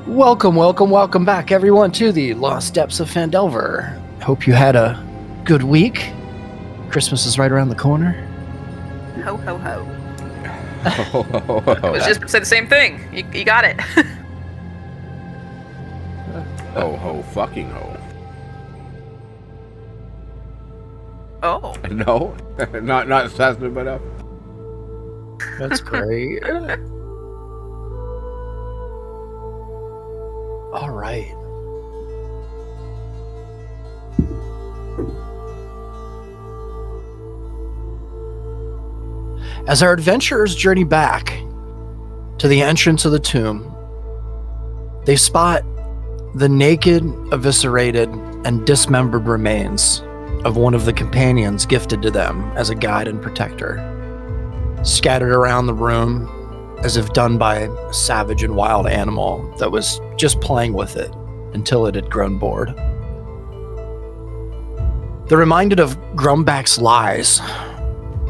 Welcome back, everyone, to the Lost Depths of Phandelver. Hope you had a good week. Christmas is right around the corner. Ho, ho, ho. I I was just going to say the same thing. You got it. Ho, ho, fucking ho. Oh. No, not sensitive enough. That's great. All right. As our adventurers journey back to the entrance of the tomb, they spot the naked, eviscerated, and dismembered remains of one of the companions gifted to them as a guide and protector, scattered around the room as if done by a savage and wild animal that was just playing with it until it had grown bored. They're reminded of Grumback's lies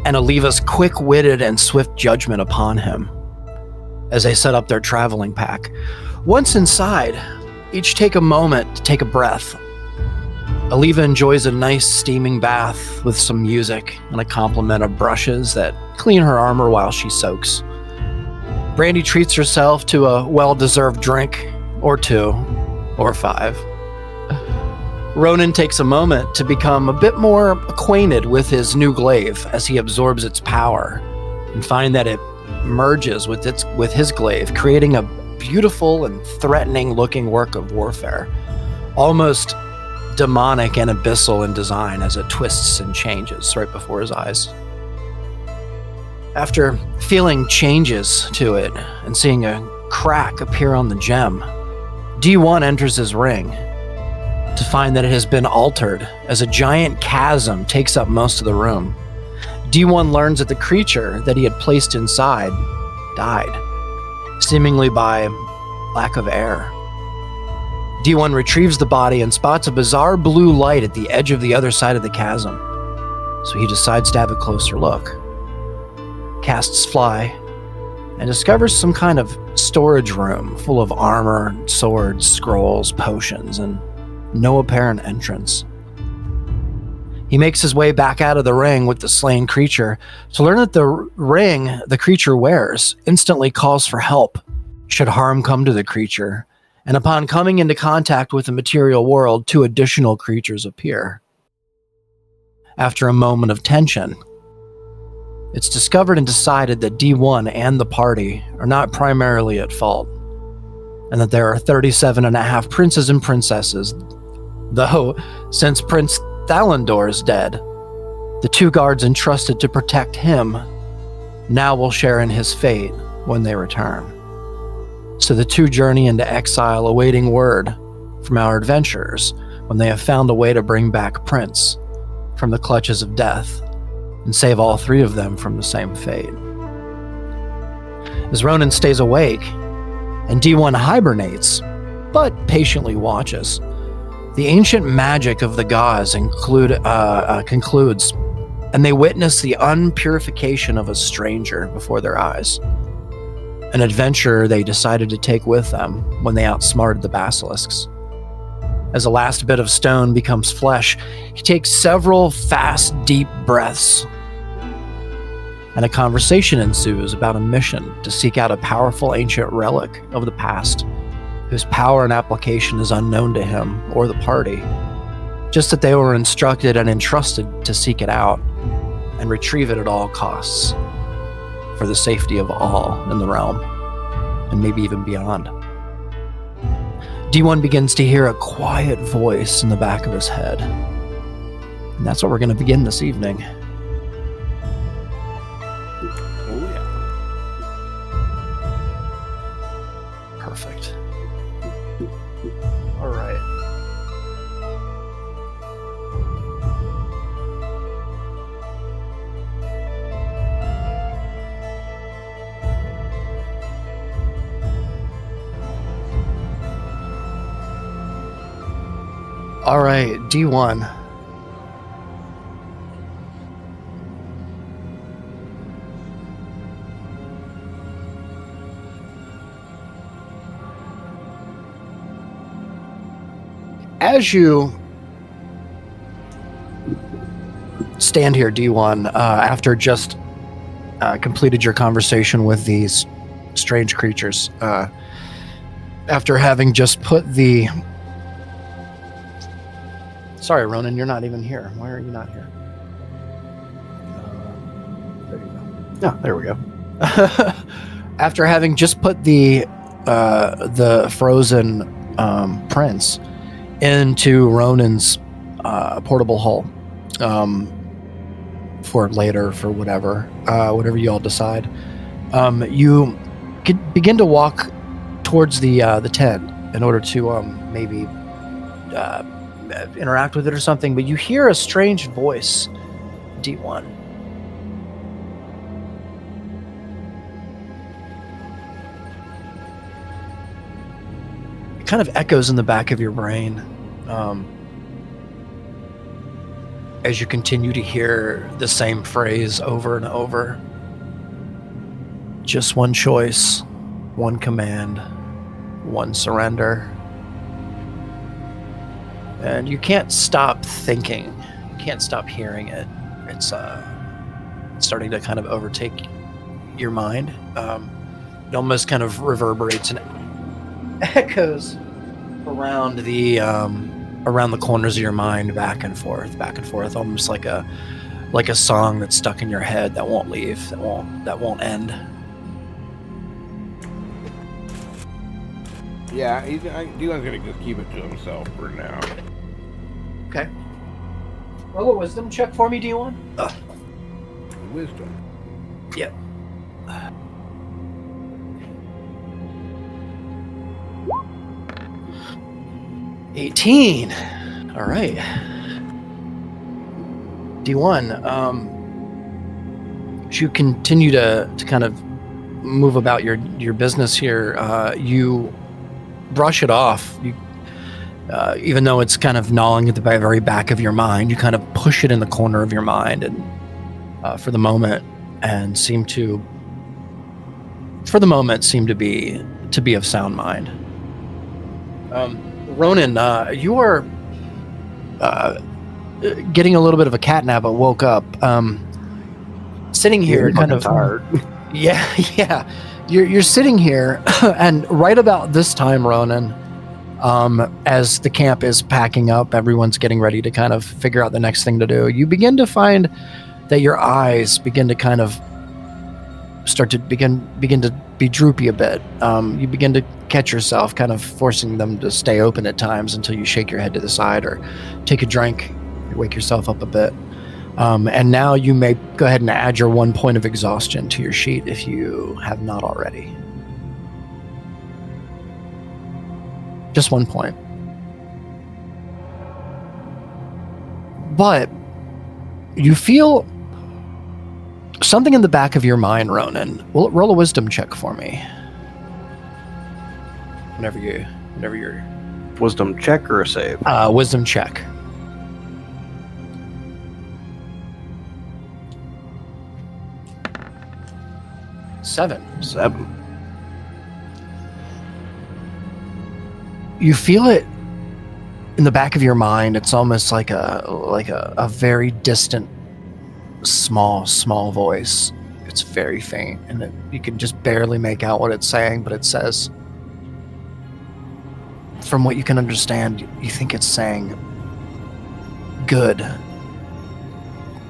and Aliva's quick-witted and swift judgment upon him as they set up their traveling pack. Once inside, each take a moment to take a breath. Aliva enjoys a nice steaming bath with some music and a complement of brushes that clean her armor while she soaks. Brandy treats herself to a well-deserved drink, or 2, or 5. Ronan takes a moment to become a bit more acquainted with his new glaive as he absorbs its power and find that it merges with his glaive, creating a beautiful and threatening-looking work of warfare, almost demonic and abyssal in design as it twists and changes right before his eyes. After feeling changes to it and seeing a crack appear on the gem, D1 enters his ring to find that it has been altered as a giant chasm takes up most of the room. D1 learns that the creature that he had placed inside died, seemingly by lack of air. D1 retrieves the body and spots a bizarre blue light at the edge of the other side of the chasm, so he decides to have a closer look. Casts Fly and discovers some kind of storage room full of armor, swords, scrolls, potions, and no apparent entrance. He makes his way back out of the ring with the slain creature to learn that the ring the creature wears instantly calls for help should harm come to the creature, and upon coming into contact with the material world, 2 additional creatures appear. After a moment of tension, it's discovered and decided that D1 and the party are not primarily at fault, and that there are 37 and a half princes and princesses, though since Prince Thalendor is dead, the 2 guards entrusted to protect him now will share in his fate when they return. So the 2 journey into exile, awaiting word from our adventurers when they have found a way to bring back Prince from the clutches of death and save all 3 of them from the same fate. As Ronan stays awake and D1 hibernates, but patiently watches, the ancient magic of the gods concludes, and they witness the unpurification of a stranger before their eyes, an adventurer they decided to take with them when they outsmarted the basilisks. As the last bit of stone becomes flesh, he takes several fast, deep breaths, and a conversation ensues about a mission to seek out a powerful ancient relic of the past, whose power and application is unknown to him or the party, just that they were instructed and entrusted to seek it out and retrieve it at all costs for the safety of all in the realm, and maybe even beyond. D1 begins to hear a quiet voice in the back of his head, and that's what we're going to begin this evening. Oh yeah. Perfect. All right. All right, D1. as you stand here, D1, after just completed your conversation with these strange creatures, after having just put the... Sorry, Ronan, you're not even here. Why are you not here? There you go. Oh, there we go. After having just put the frozen prince into Ronan's portable hull for later, for whatever you all decide, you could begin to walk towards the tent in order to maybe interact with it or something, but you hear a strange voice, D1. It kind of echoes in the back of your brain as you continue to hear the same phrase over and over. Just one choice, one command, one surrender. And you can't stop thinking. You can't stop hearing it. It's starting to kind of overtake your mind. It almost kind of reverberates and echoes around the corners of your mind, back and forth, almost like a song that's stuck in your head that won't leave, that won't end. Yeah, D1's gonna just keep it to himself for now. Okay. Roll a wisdom check for me, D1. Wisdom. Yep. $18. All right. D1. As you continue to kind of move about your business here, you brush it off. You, even though it's kind of gnawing at the very back of your mind, you kind of push it in the corner of your mind, and for the moment, seem to be of sound mind. Ronan, you are getting a little bit of a cat nap, but woke up. Sitting here, kind of tired. Yeah. You're sitting here, and right about this time, Ronan, as the camp is packing up, everyone's getting ready to kind of figure out the next thing to do. You begin to find that your eyes begin to kind of start to begin to be droopy a bit. You begin to catch yourself kind of forcing them to stay open at times until you shake your head to the side or take a drink, wake yourself up a bit. And now you may go ahead and add your 1 point of exhaustion to your sheet if you have not already. Just 1 point. But you feel something in the back of your mind, Ronan. Roll a wisdom check for me. Whenever you're... Wisdom check or a save? Wisdom check. Seven. You feel it in the back of your mind. It's almost like a very distant, small voice. It's very faint, and you can just barely make out what it's saying, but it says, from what you can understand, you think it's saying, good.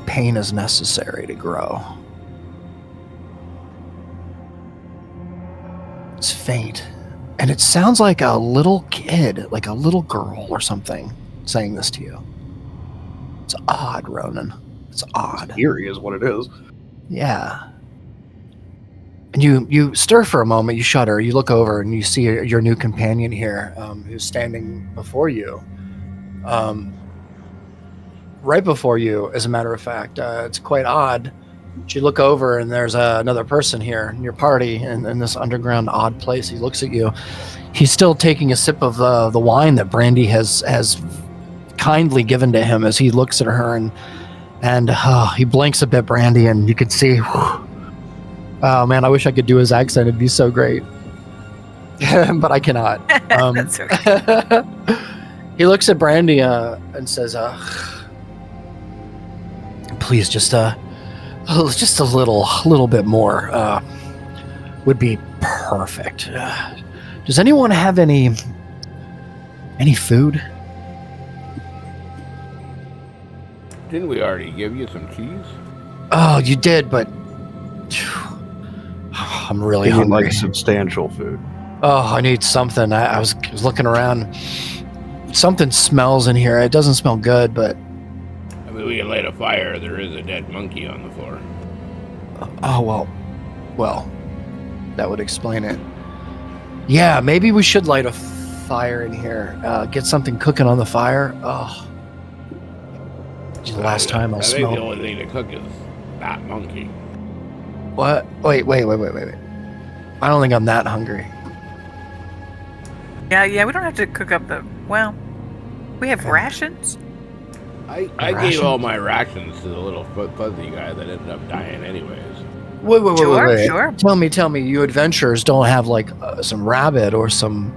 Pain is necessary to grow. It's faint. And it sounds like a little kid, like a little girl or something, saying this to you. It's odd, Ronan. It's odd. It's eerie is what it is. Yeah. And you stir for a moment, you shudder, you look over, and you see your new companion here, who's standing before you. Right before you, as a matter of fact. It's quite odd. You look over, and there's another person here in your party in this underground odd place. He looks at you. He's still taking a sip of the wine that Brandy has kindly given to him as he looks at her, and he blinks a bit, Brandy, and you could see, oh man, I wish I could do his accent. It'd be so great. But I cannot. That's okay. He looks at Brandy and says, "Please, just a little bit more would be perfect. Does anyone have any food?" Didn't we already give you some cheese? Oh, you did, but I'm really You need, hungry. like substantial food. Oh, I need something. I was looking around. Something smells in here. It doesn't smell good, but I mean, we can light a fire. There is a dead monkey on the floor. oh well, that would explain it. Yeah, maybe we should light a fire in here. Get something cooking on the fire. Oh, the last time I think the smelled. only thing to cook is that monkey. What? Wait. I don't think I'm that hungry. Yeah, we don't have to cook up well, we have rations. I Ration? gave all my rations to the little fuzzy guy that ended up dying anyways. Wait. Sure. Tell me, you adventurers don't have like some rabbit or some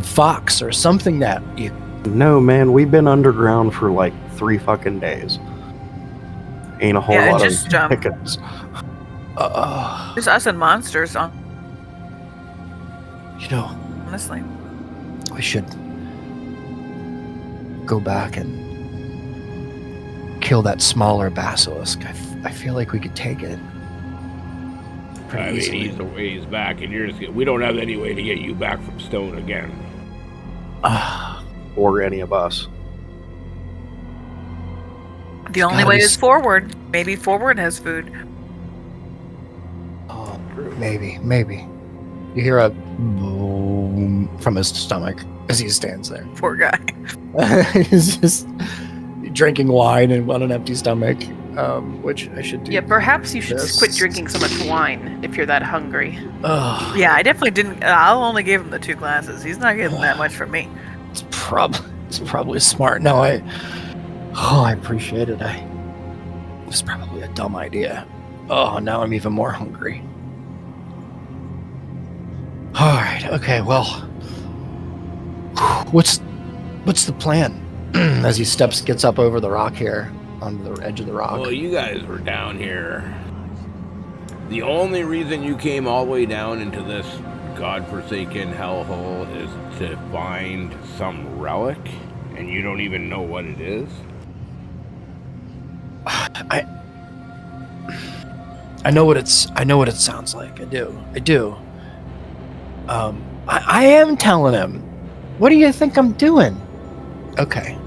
fox or something that you. No, man, we've been underground for like 3 fucking days. Ain't a whole Yeah, lot just, of pickings. Just us and monsters, You know, honestly. we should go back and kill that smaller basilisk. I feel like we could take it pretty I mean, easily. he's a ways back, and we don't have any way to get you back from stone again. Or any of us. The only gotta way be is forward. Maybe forward has food. Oh, maybe. You hear a boom from his stomach as he stands there. Poor guy. He's just drinking wine and on an empty stomach, which I should do. Yeah, perhaps you should this. quit drinking so much wine if you're that hungry. Ugh, Yeah, I definitely didn't. I'll only give him the 2 glasses. He's not getting that much from me. it's probably smart. No, I appreciate it. It's probably a dumb idea. Oh, now I'm even more hungry. All right. Okay. Well, what's the plan? As he gets up over the rock here, on the edge of the rock. Well, you guys were down here. The only reason you came all the way down into this godforsaken hellhole is to find some relic, and you don't even know what it is? I know what it sounds like. I do. I am telling him. What do you think I'm doing? Okay.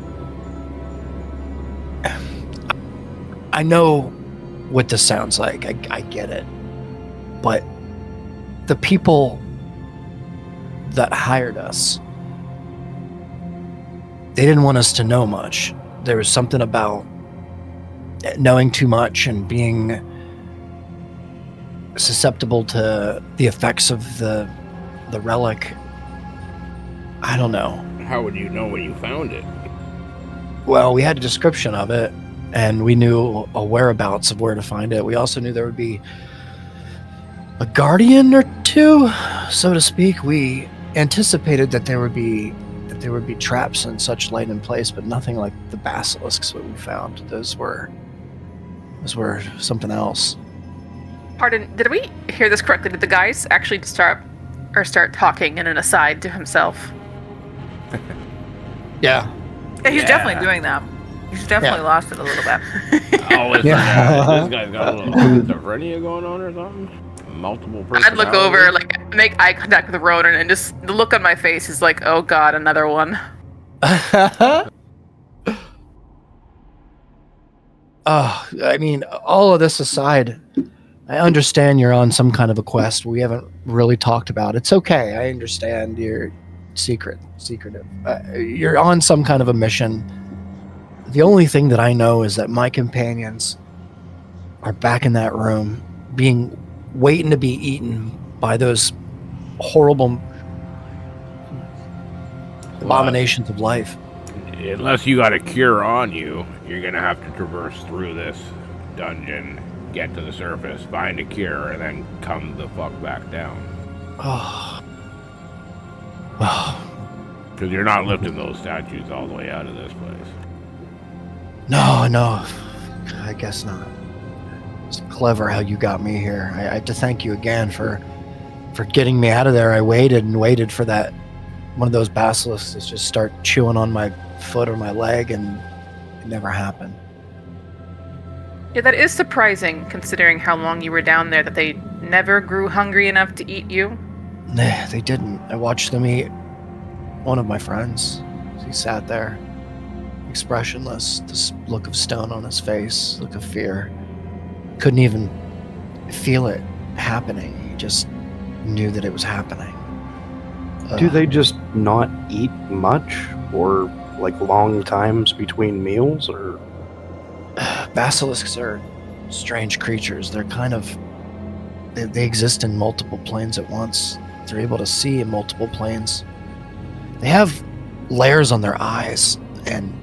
I know what this sounds like. I get it. But the people that hired us, they didn't want us to know much. There was something about knowing too much and being susceptible to the effects of the relic. I don't know. How would you know when you found it? Well, we had a description of it, and we knew a whereabouts of where to find it. We also knew there would be a guardian or two, so to speak. We anticipated that there would be traps and such laid in place, but nothing like the basilisks that we found. Those were something else. Pardon, did we hear this correctly? Did the guys actually start talking in an aside to himself? Yeah. Yeah, he's Yeah. definitely doing that. He's definitely lost it a little bit. Oh, this guy's got a little schizophrenia going on or something? Multiple personalities? I'd look over, like, make eye contact with Ronan, and just the look on my face is like, oh god, another one. I mean, all of this aside, I understand you're on some kind of a quest we haven't really talked about. It's okay. I understand you're secretive. You're on some kind of a mission. The only thing that I know is that my companions are back in that room, waiting to be eaten by those horrible abominations of life. Unless you got a cure on you, you're gonna have to traverse through this dungeon, get to the surface, find a cure, and then come the fuck back down. Oh. Because you're not lifting those statues all the way out of this place. No, I guess not. It's clever how you got me here. I have to thank you again for getting me out of there. I waited and waited for that one of those basilisks to just start chewing on my foot or my leg, and it never happened. Yeah, that is surprising, considering how long you were down there, that they never grew hungry enough to eat you. Nah, they didn't. I watched them eat one of my friends. He sat there, expressionless, this look of stone on his face, look of fear. Couldn't even feel it happening. He just knew that it was happening. Do they just not eat much, or like long times between meals, or? Basilisks are strange creatures. They're kind of... They exist in multiple planes at once. They're able to see in multiple planes. They have layers on their eyes, and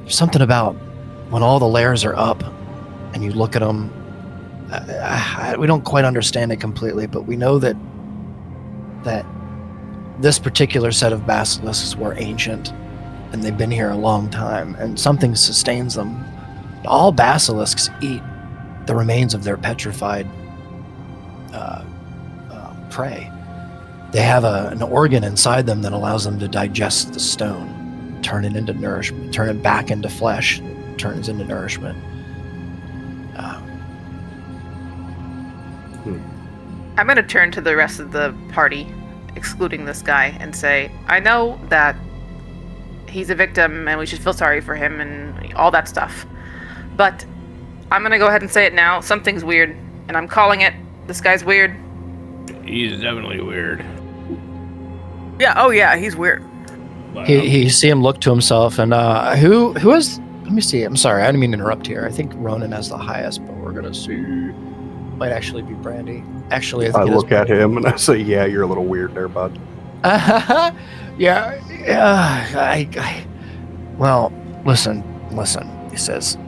there's something about when all the layers are up and you look at them, we don't quite understand it completely, but we know that this particular set of basilisks were ancient, and they've been here a long time, and something sustains them. All basilisks eat the remains of their petrified prey. They have an organ inside them that allows them to digest the stone, turn it into nourishment, turn it back into flesh, turns into nourishment. I'm going to turn to the rest of the party, excluding this guy, and say, I know that he's a victim and we should feel sorry for him and all that stuff. But I'm going to go ahead and say it now. Something's weird, and I'm calling it. This guy's weird. He's definitely weird. Yeah, oh yeah, he's weird. But, He see him look to himself, and who is? Let me see. I'm sorry, I didn't mean to interrupt here. I think Ronan has the highest, but we're gonna see. Might actually be Brandy. Actually, I think I look at him and I say, "Yeah, you're a little weird there, bud." Yeah. Well, listen. He says,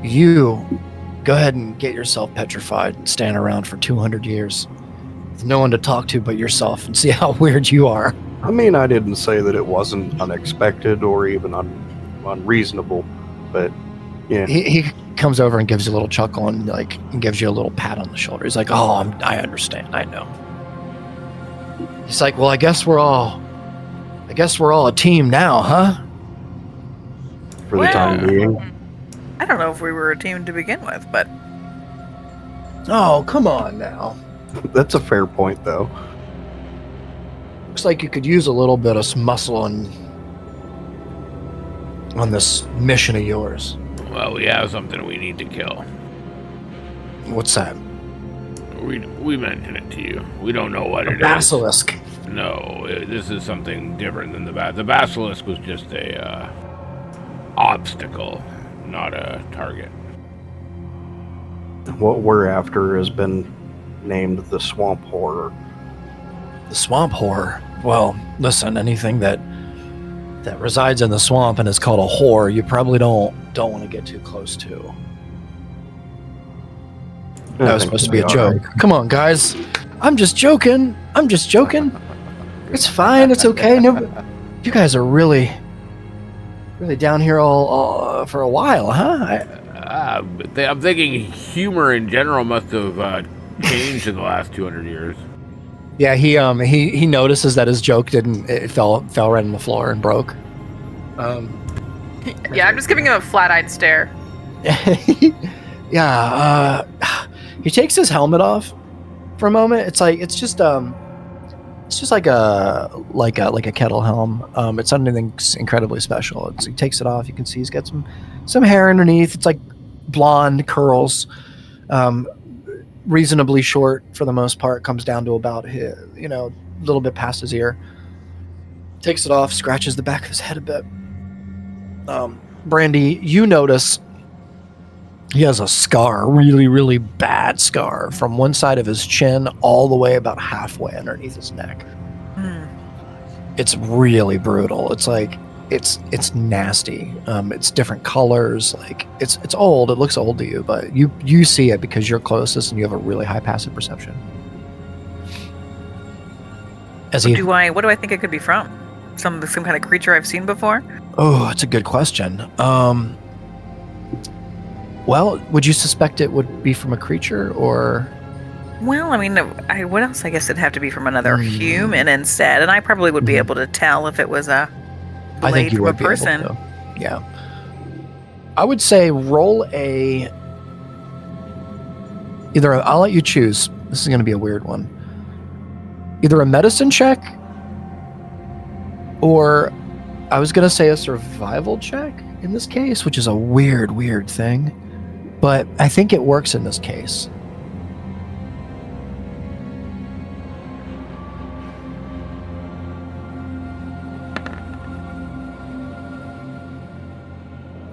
you go ahead and get yourself petrified and stand around for 200 years with no one to talk to but yourself, and see how weird you are. I mean, I didn't say that it wasn't unexpected or even unreasonable, but yeah. He comes over and gives you a little chuckle and gives you a little pat on the shoulder. He's like, "Oh, I understand. I know." He's like, "Well, I guess we're all a team now, huh?" For the time being. I don't know if we were a team to begin with, but Oh, come on now. That's a fair point, though. Looks like you could use a little bit of muscle on this mission of yours. well, we have something we need to kill. What's that? We mentioned it to you. We don't know what it is. Basilisk. No, this is something different than the basilisk was just a obstacle, not a target. What we're after has been named the Swamp Horror. The swamp horror. Well, listen, anything that resides in the swamp and is called a whore, you probably don't want to get too close to. That was supposed to be a joke. Come on, guys. I'm just joking. It's fine. It's okay. No, you guys are really down here all for a while, huh? I'm thinking humor in general must have changed in the last 200 years. Yeah, he notices that his joke it fell right on the floor and broke. Yeah, I'm just giving him a flat-eyed stare. Yeah, he takes his helmet off for a moment. It's just like a kettle helm. It's not anything incredibly special. He takes it off. You can see he's got some hair underneath. It's like blonde curls, reasonably short for the most part. Comes down to about a little bit past his ear. Takes it off, scratches the back of his head a bit. Brandy, you notice he has a scar, really, really bad scar from one side of his chin all the way about halfway underneath his neck. It's really brutal. It's like it's nasty. It's different colors. Like it's old. It looks old to you, but you see it because you're closest and you have a really high passive perception. what do I think it could be from? some kind of creature I've seen before? Oh, that's a good question. Well, would you suspect it would be from a creature or? Well, I mean, what else? I guess it'd have to be from another Hmm. human instead, and I probably would be Mhm. able to tell if it was a I think blade you from a would be able person. to. Yeah. I would say roll a. I'll let you choose. This is going to be a weird one. Either a medicine check, or I was going to say a survival check in this case, which is a weird thing, but I think it works in this case.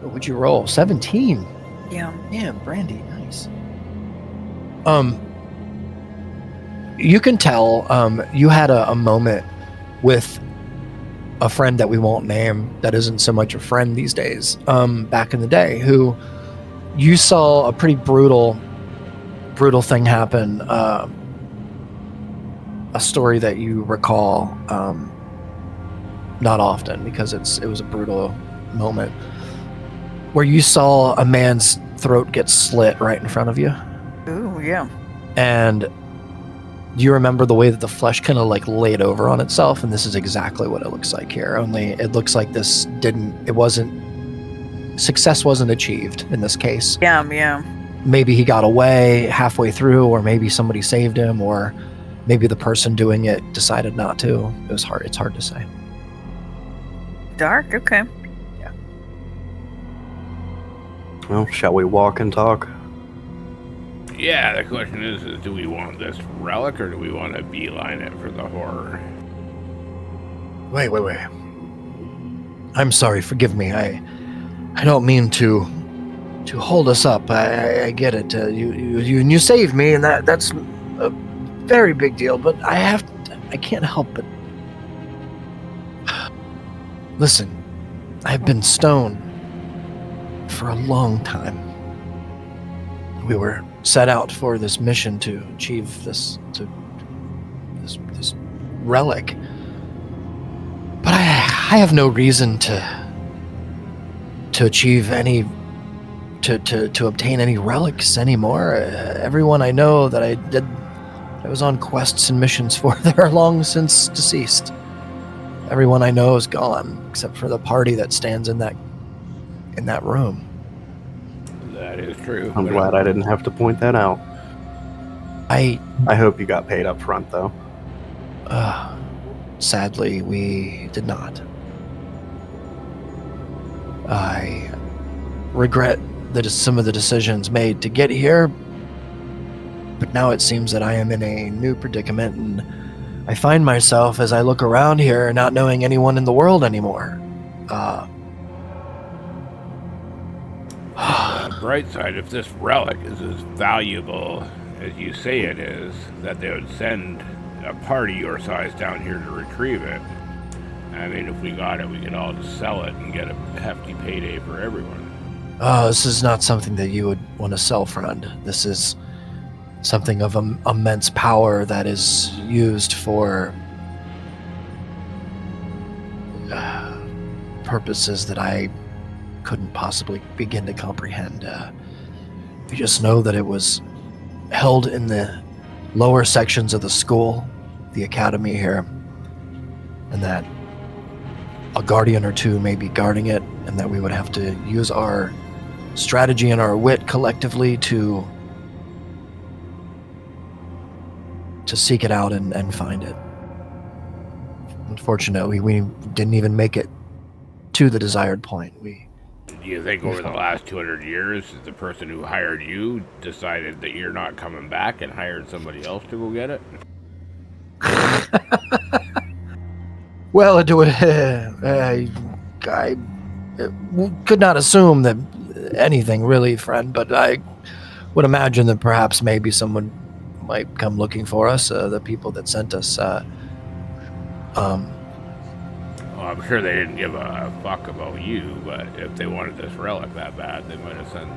What would you roll? 17. Yeah. Damn, Brandy, nice. You can tell you had a moment with a friend that we won't name, that isn't so much a friend these days, back in the day, who you saw a pretty brutal thing happen, a story that you recall not often, because it was a brutal moment, where you saw a man's throat get slit right in front of you. Ooh, yeah. And you remember the way that the flesh kind of like laid over on itself, and this is exactly what it looks like here. Only it looks like success wasn't achieved in this case. Yeah. Maybe he got away halfway through, or maybe somebody saved him, or maybe the person doing it decided not to. It's hard to say. Dark. Okay. Well, shall we walk and talk? Yeah, the question is do we want this relic or do we want to beeline it for the horror? Wait. I'm sorry, forgive me. I don't mean to hold us up. I get it. You saved me, and that's a very big deal, but I can't help but... Listen, I've been stoned for a long time. We were set out for this mission to achieve this relic, but I have no reason to achieve any to obtain any relics anymore. Everyone I know that I was on quests and missions for, they're long since deceased. Everyone I know is gone, except for the party that stands in that room. That is true. I'm glad I didn't have to point that out. I hope you got paid up front, though. Sadly, we did not. I regret some of the decisions made to get here, but now it seems that I am in a new predicament, and I find myself, as I look around here, not knowing anyone in the world anymore. Bright side, if this relic is as valuable as you say it is, that they would send a party your size down here to retrieve it. I mean, if we got it, we could all just sell it and get a hefty payday for everyone. This is not something that you would want to sell, friend. This is something of immense power that is used for purposes that I couldn't possibly begin to comprehend. You just know that it was held in the lower sections of the school, the academy here, and that a guardian or two may be guarding it, and that we would have to use our strategy and our wit collectively to seek it out and find it. Unfortunately, we didn't even make it to the desired point. Do you think over the last 200 years, the person who hired you decided that you're not coming back and hired somebody else to go get it? Well, I could not assume that anything really, friend, but I would imagine that perhaps maybe someone might come looking for us, the people that sent us. Well, I'm sure they didn't give a fuck about you, but if they wanted this relic that bad, they might have sent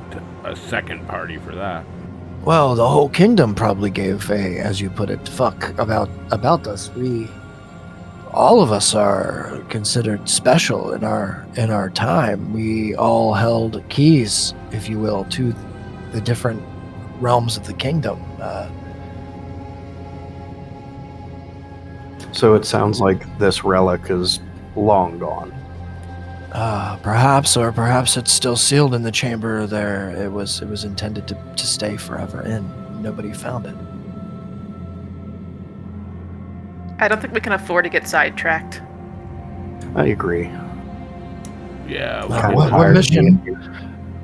a second party for that. Well, the whole kingdom probably gave a, as you put it, fuck about us. all of us are considered special in our time. We all held keys, if you will, to the different realms of the kingdom. So it sounds like this relic is long gone. Perhaps it's still sealed in the chamber there. It was intended to stay forever in. Nobody found it. I don't think we can afford to get sidetracked. I agree. Yeah. Kind of What tired of mission? being here.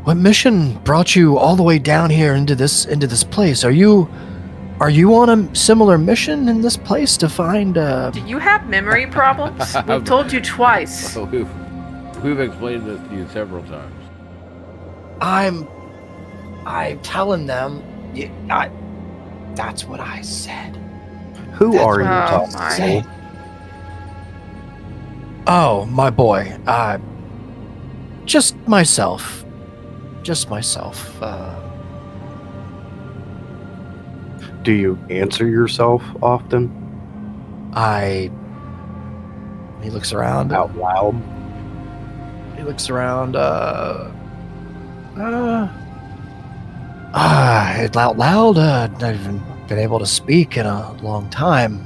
What mission brought you all the way down here into this place? Are you on a similar mission in this place to find? Do you have memory problems? We've told you twice. We've explained this to you several times. I'm telling them. That's what I said. Who That's are you what- talking Oh, my. to? Oh, my boy. Just myself. Do you answer yourself often? He looks around. Out loud? He looks around. Out loud. I haven't been able to speak in a long time.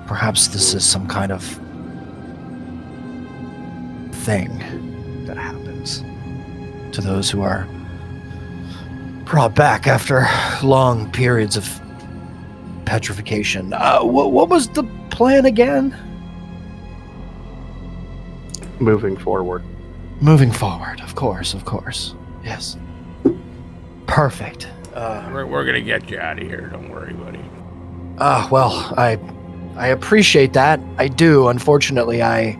Perhaps this is some kind of thing that happens to those who are brought back after long periods of petrification. What was the plan again? Moving forward. Moving forward, of course. Yes. Perfect. We're gonna get you out of here. Don't worry, buddy. Well, I appreciate that. I do. Unfortunately, I'm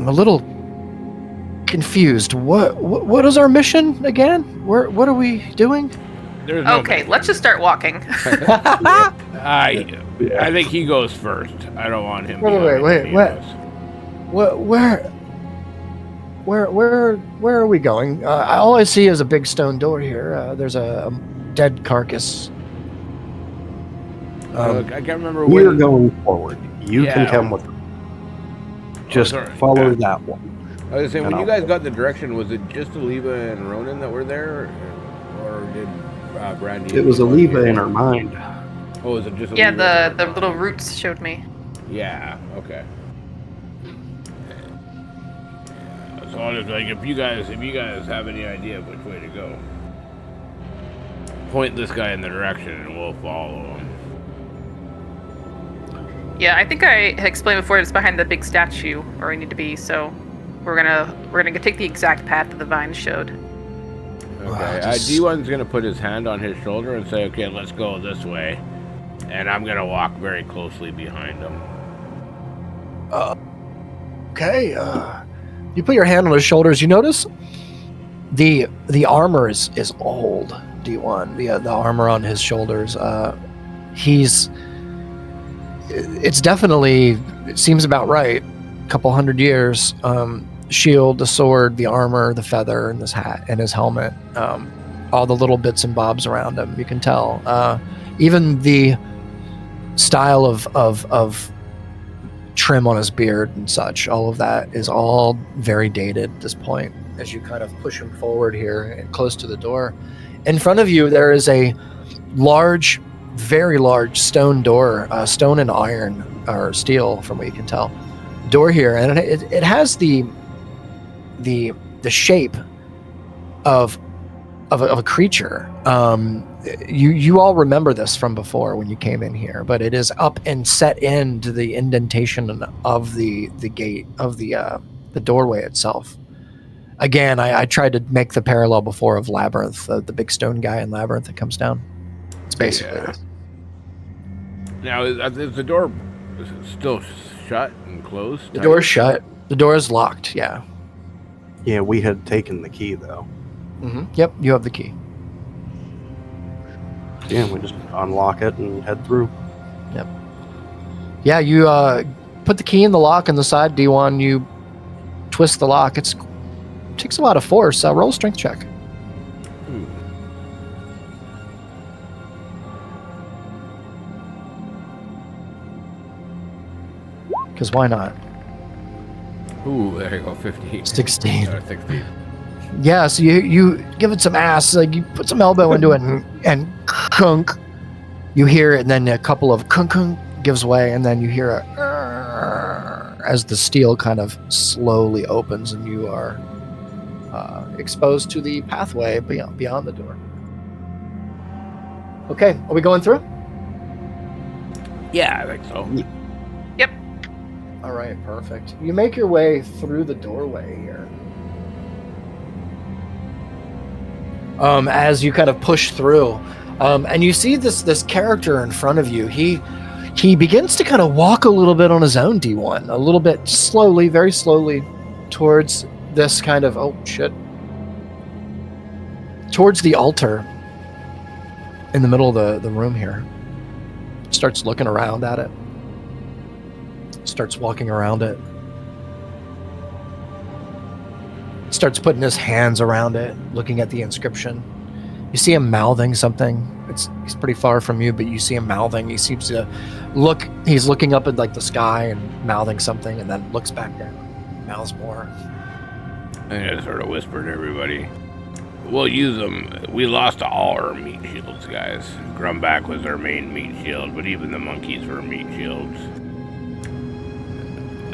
a little confused. What is our mission again? What are we doing? There's no Okay, let's just start walking. I think he goes first. I don't want him. Wait, behind wait, any of wait. us. Where are we going? All I see is a big stone door here. There's a dead carcass. Look, I can't remember We're when. going forward. You can Yeah. come with. Just sorry. follow Yeah. that one. I was gonna say, when And you I'll- guys got the direction, was it just Aliva and Ronan that were there, or did Brandy? It was Aliva in her mind. Oh, is it just? Yeah, Aliva? the little roots showed me. Yeah. Okay. So I was like, if you guys have any idea of which way to go, point this guy in the direction, and we'll follow him. Yeah, I think I had explained before it's behind the big statue where we need to be, so we're gonna take the exact path that the vines showed. Okay. just- D1's gonna put his hand on his shoulder and say, "Okay, let's go this way," and I'm gonna walk very closely behind him. Okay. You put your hand on his shoulders. You notice the armor is old. D1. The armor on his shoulders. It's definitely. It seems about right. A couple hundred years. Shield, the sword, the armor, the feather, and his hat and his helmet. All the little bits and bobs around him. You can tell. Even the style of trim on his beard and such. All of that is all very dated at this point. As you kind of push him forward here and close to the door, in front of you there is a large, very large stone door, stone and iron or steel, from what you can tell. Door here, and it has the shape of a creature. You all remember this from before when you came in here, but it is up and set into the indentation of the gate of the doorway itself. Again, I tried to make the parallel before of Labyrinth, the big stone guy in Labyrinth that comes down. It's basically Yeah. this. Now, is the door still shut and closed? The door's shut. The door is locked. Yeah. Yeah, we had taken the key though. Yep. You have the key. Yeah, we just unlock it and head through. Yeah. You put the key in the lock on the side. D1. You twist the lock. It takes a lot of force. Roll a strength check. Because why not? Ooh, there you go, 15. 16. 16. Yeah, so you give it some ass, like you put some elbow into it and kunk. You hear it, and then a couple of kunk kunk gives way, and then you hear a as the steel kind of slowly opens, and you are exposed to the pathway beyond the door. Okay, are we going through? Yeah, I think so. Yep. All right, perfect. You make your way through the doorway here. As you kind of push through, and you see this character in front of you. He begins to kind of walk a little bit on his own, D1, a little bit slowly, very slowly, towards this kind of towards the altar in the middle of the room here. Starts looking around at it. Starts walking around it. Starts putting his hands around it, looking at the inscription. You see him mouthing something. He's pretty far from you, but you see him mouthing. He seems to look. He's looking up at like the sky and mouthing something, and then looks back down, mouths more. I just sort of whispered to everybody. We'll use them. We lost all our meat shields, guys. Grumback was our main meat shield, but even the monkeys were meat shields.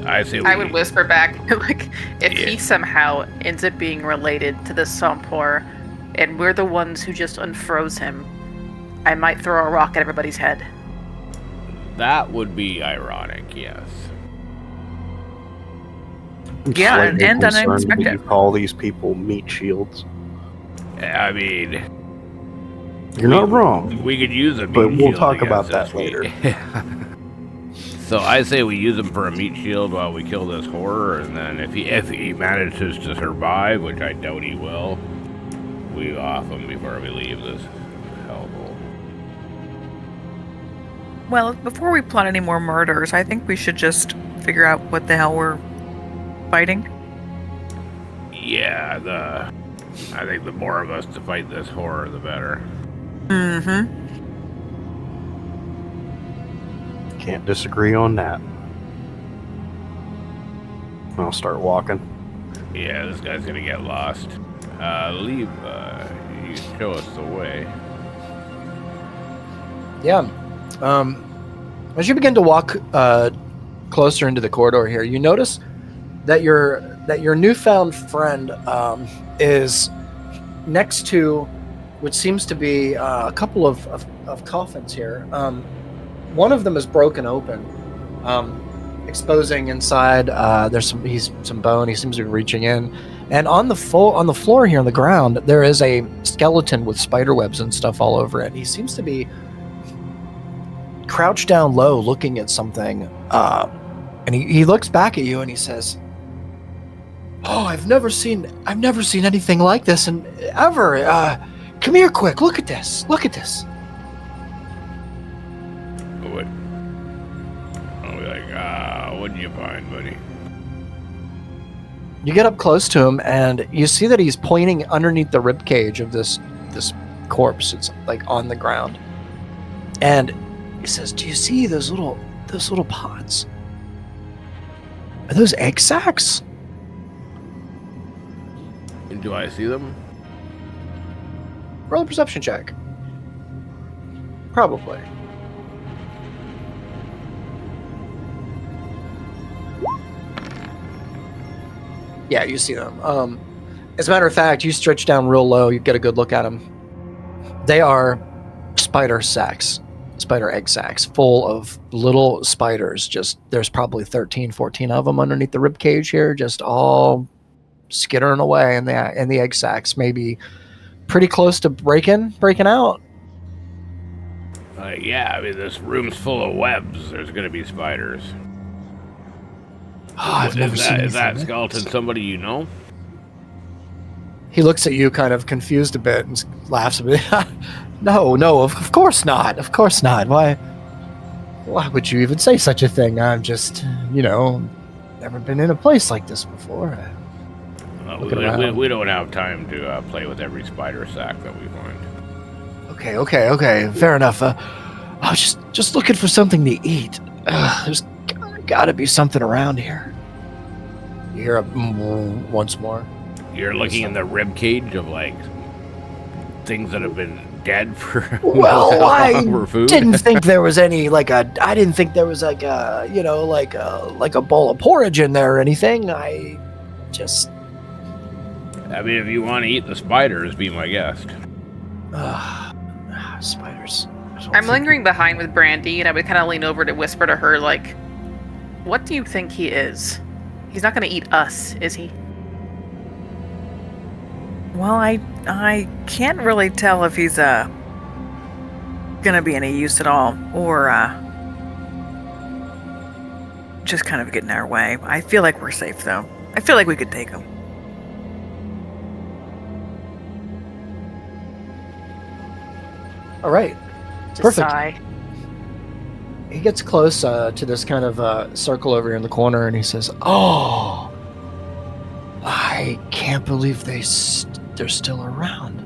I would whisper back, like, if he somehow ends up being related to the Sompor, and we're the ones who just unfroze him, I might throw a rock at everybody's head. That would be ironic, yes. Yeah, Slightly and concerned that unexpected. you call these people meat shields. I mean, You're not wrong. we could use a meat But we'll shield talk about against that this. later. So I say we use him for a meat shield while we kill this horror, and then if he manages to survive, which I doubt he will, we off him before we leave this hellhole. Well, before we plot any more murders, I think we should just figure out what the hell we're fighting. Yeah, I think the more of us to fight this horror, the better. Mm-hmm. Can't disagree on that. I'll start walking. Yeah, this guy's gonna get lost. You show us the way. Yeah. As you begin to walk closer into the corridor here, you notice that your newfound friend is next to what seems to be a couple of coffins here. One of them is broken open, exposing inside. There's some bone. He seems to be reaching in, and on the floor here on the ground, there is a skeleton with spider webs and stuff all over it. He seems to be crouched down low, looking at something, and he looks back at you and he says, "Oh, I've never seen anything like this, and ever. Come here, quick. Look at this. Look at this." What? I'll be like, what did you find, buddy? You get up close to him, and you see that he's pointing underneath the rib cage of this corpse. It's like on the ground, and he says, "Do you see those little pots? Are those egg sacs?" And do I see them? Roll a perception check. Probably. Yeah, you see them. As a matter of fact, you stretch down real low, you get a good look at them. They are spider egg sacs, full of little spiders. Just there's probably 13, 14 of them underneath the rib cage here, just all skittering away in the egg sacs, maybe pretty close to breaking out. Yeah, I mean, this room's full of webs. There's gonna be spiders. Oh, I've never seen Is that anything skeleton like this. somebody you know? He looks at you kind of confused a bit and laughs a bit. No, of course not. Of course not. Why would you even say such a thing? I'm just, never been in a place like this before. We don't have time to play with every spider sack that we find. Okay. Fair enough. I was just looking for something to eat. There's gotta be something around here. You hear a once more. You're looking in the rib cage of like things that have been dead for Well, I for food. didn't think there was any I didn't think there was like a like a bowl of porridge in there or anything. I just I mean, if you want to eat the spiders, be my guest. Spiders. I'm lingering behind with Brandy, and I would kind of lean over to whisper to her, like, what do you think he is? He's not going to eat us, is he? Well, I can't really tell if he's gonna be any use at all, or just kind of getting our way. I feel like we're safe, though. I feel like we could take him. All right. Just Perfect. sigh. He gets close to this kind of circle over here in the corner, and he says, "Oh, I can't believe they're still around.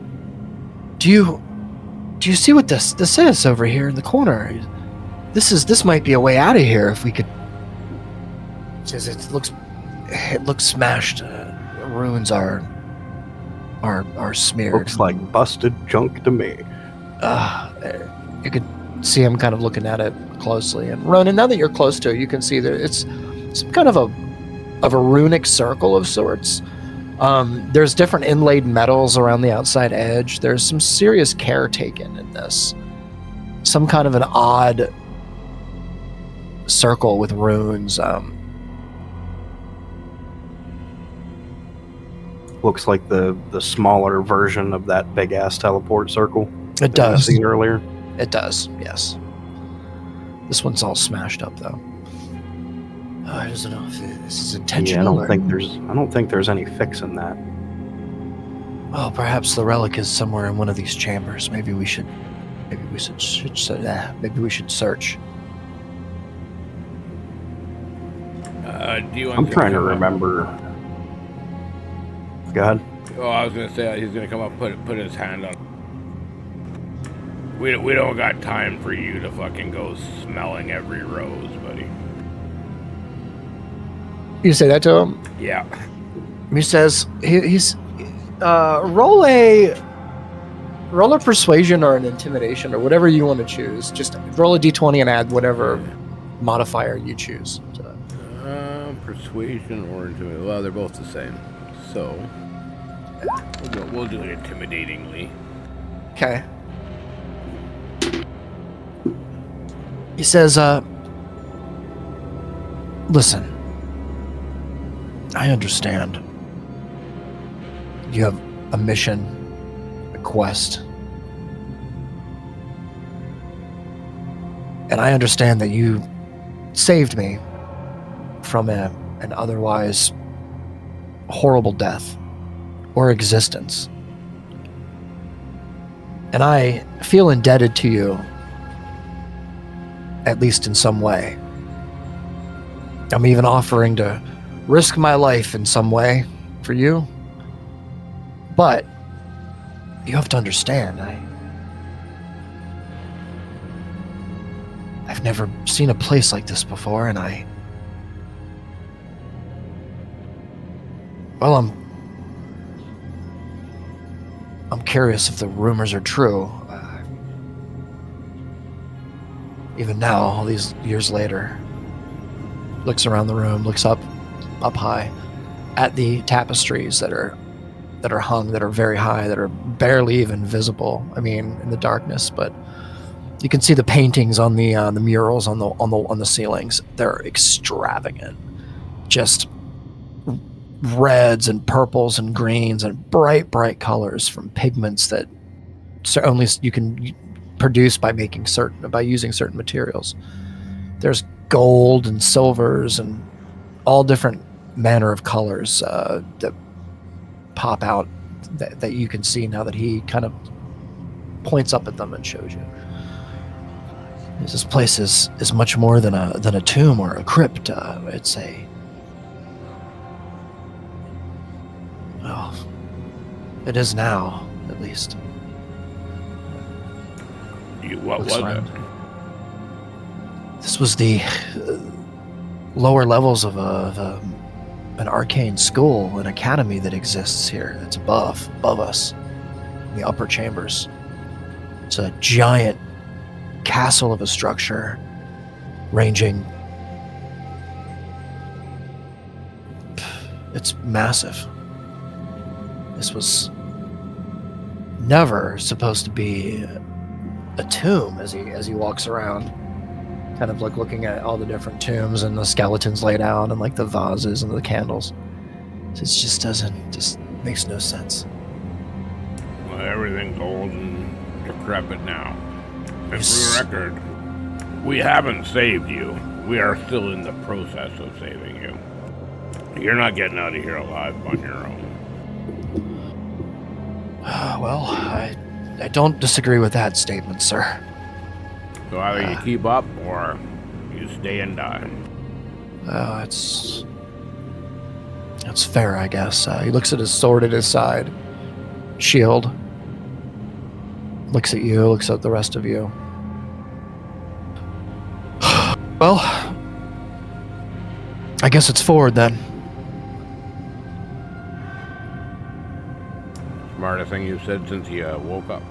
Do you see what this is over here in the corner? This might be a way out of here if we could." He says, "It looks smashed. Ruins are smeared. Looks like busted junk to me. You could see him kind of looking at it closely. And Ronan, now that you're close to it, you can see that it's some kind of a runic circle of sorts. There's different inlaid metals around the outside edge. There's some serious care taken in this. Some kind of an odd circle with runes. Looks like the smaller version of that big ass teleport circle. It that we does. seen earlier. It does, yes. This one's all smashed up, though. I don't know if this is Yeah, I intentional. don't think there's any fixing that. Well, perhaps the relic is somewhere in one of these chambers. Maybe we should search. Do you want I'm trying to remember. Go ahead. Oh, I was gonna say he's gonna come up, put his hand on. We don't got time for you to fucking go smelling every rose, buddy. You say that to him? Yeah. He says he's roll a persuasion or an intimidation or whatever you want to choose. Just roll a d20 and add whatever modifier you choose to that. Persuasion or intimidation. Well, they're both the same. So we'll do it intimidatingly. Okay. He says, listen, I understand. You have a mission, a quest. And I understand that you saved me from an otherwise horrible death or existence. And I feel indebted to you, at least in some way. I'm even offering to risk my life in some way for you. But you have to understand, I've never seen a place like this before, and I'm curious if the rumors are true. Even now, all these years later, looks around the room, looks up high at the tapestries that are hung, that are very high, that are barely even visible. I mean, in the darkness, but you can see the paintings on the murals on the ceilings. They're extravagant, just reds and purples and greens and bright colors from pigments that only you can produce by using certain materials. There's gold and silvers and all different manner of colors that pop out that you can see now that he kind of points up at them and shows you. This place is much more than a tomb or a crypt. It's it is now, at least. What was it? This was the lower levels of an arcane school, an academy that exists here. That's above us, in the upper chambers. It's a giant castle of a structure, ranging. It's massive. This was never supposed to be a tomb. As he walks around, kind of like looking at all the different tombs and the skeletons laid out and like the vases and the candles. It just makes no sense. Well, everything's old and decrepit now. And for the record, we haven't saved you. We are still in the process of saving you. You're not getting out of here alive on your own. Well, I don't disagree with that statement, sir. So either you keep up or you stay and die. That's fair, I guess. He looks at his sword at his side, shield. Looks at you, looks at the rest of you. Well, I guess it's forward then. Smartest thing you've said since you woke up.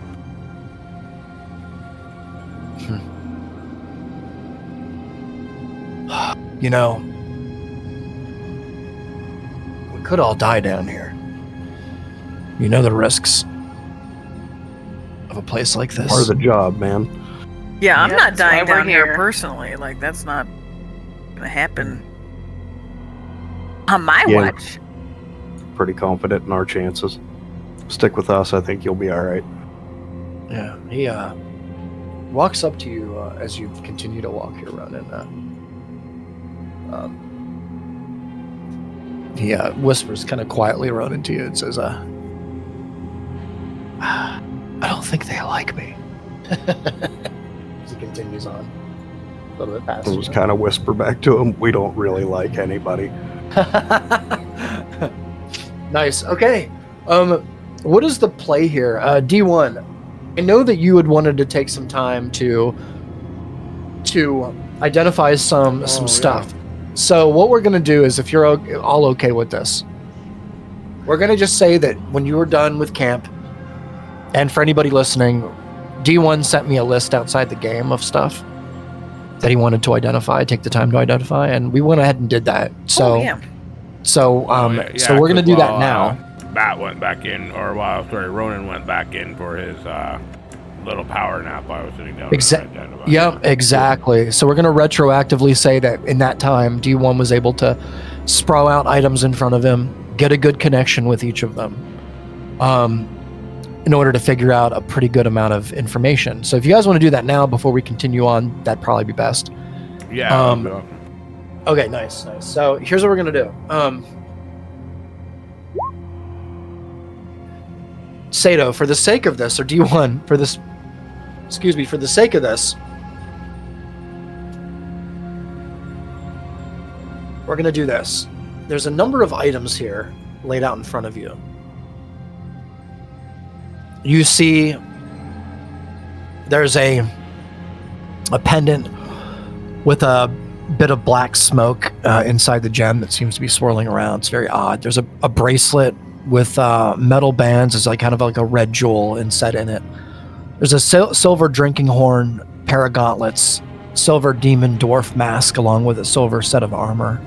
You know, we could all die down here. You know the risks of a place like this. Part of the job, man. Yeah, I'm Yeah, not that's why dying we're down here here. personally. Like, that's not gonna happen on my Yeah. watch. Pretty confident in our chances. Stick with us. I think you'll be all right. Yeah, he walks up to you as you continue to walk here, Ronan. He whispers kind of quietly around into you and says, I don't think they like me. As he continues on. A little bit past I was kind of whisper back to him, we don't really like anybody. Nice. Okay. What is the play here? D1, I know that you had wanted to take some time to identify some stuff. So what we're going to do is, if you're all okay with this, we're going to just say that when you were done with camp, and for anybody listening, D1 sent me a list outside the game of stuff that he wanted to identify, take the time to identify, and we went ahead and did that. So, so we're going to do that now. Bat went back in, Ronan went back in for his little power nap. I was sitting down. Yep, exactly. So we're going to retroactively say that in that time, D1 was able to sprawl out items in front of him, get a good connection with each of them, in order to figure out a pretty good amount of information. So if you guys want to do that now before we continue on, that'd probably be best. Yeah. Okay, nice. So here's what we're going to do. Sato, for the sake of this, or D1, for the sake of this, we're going to do this. There's a number of items here laid out in front of you. You see there's a pendant with a bit of black smoke inside the gem that seems to be swirling around. It's very odd. There's a bracelet with metal bands. It's like kind of like a red jewel inset in it. There's a silver drinking horn, pair of gauntlets, silver demon dwarf mask, along with a silver set of armor.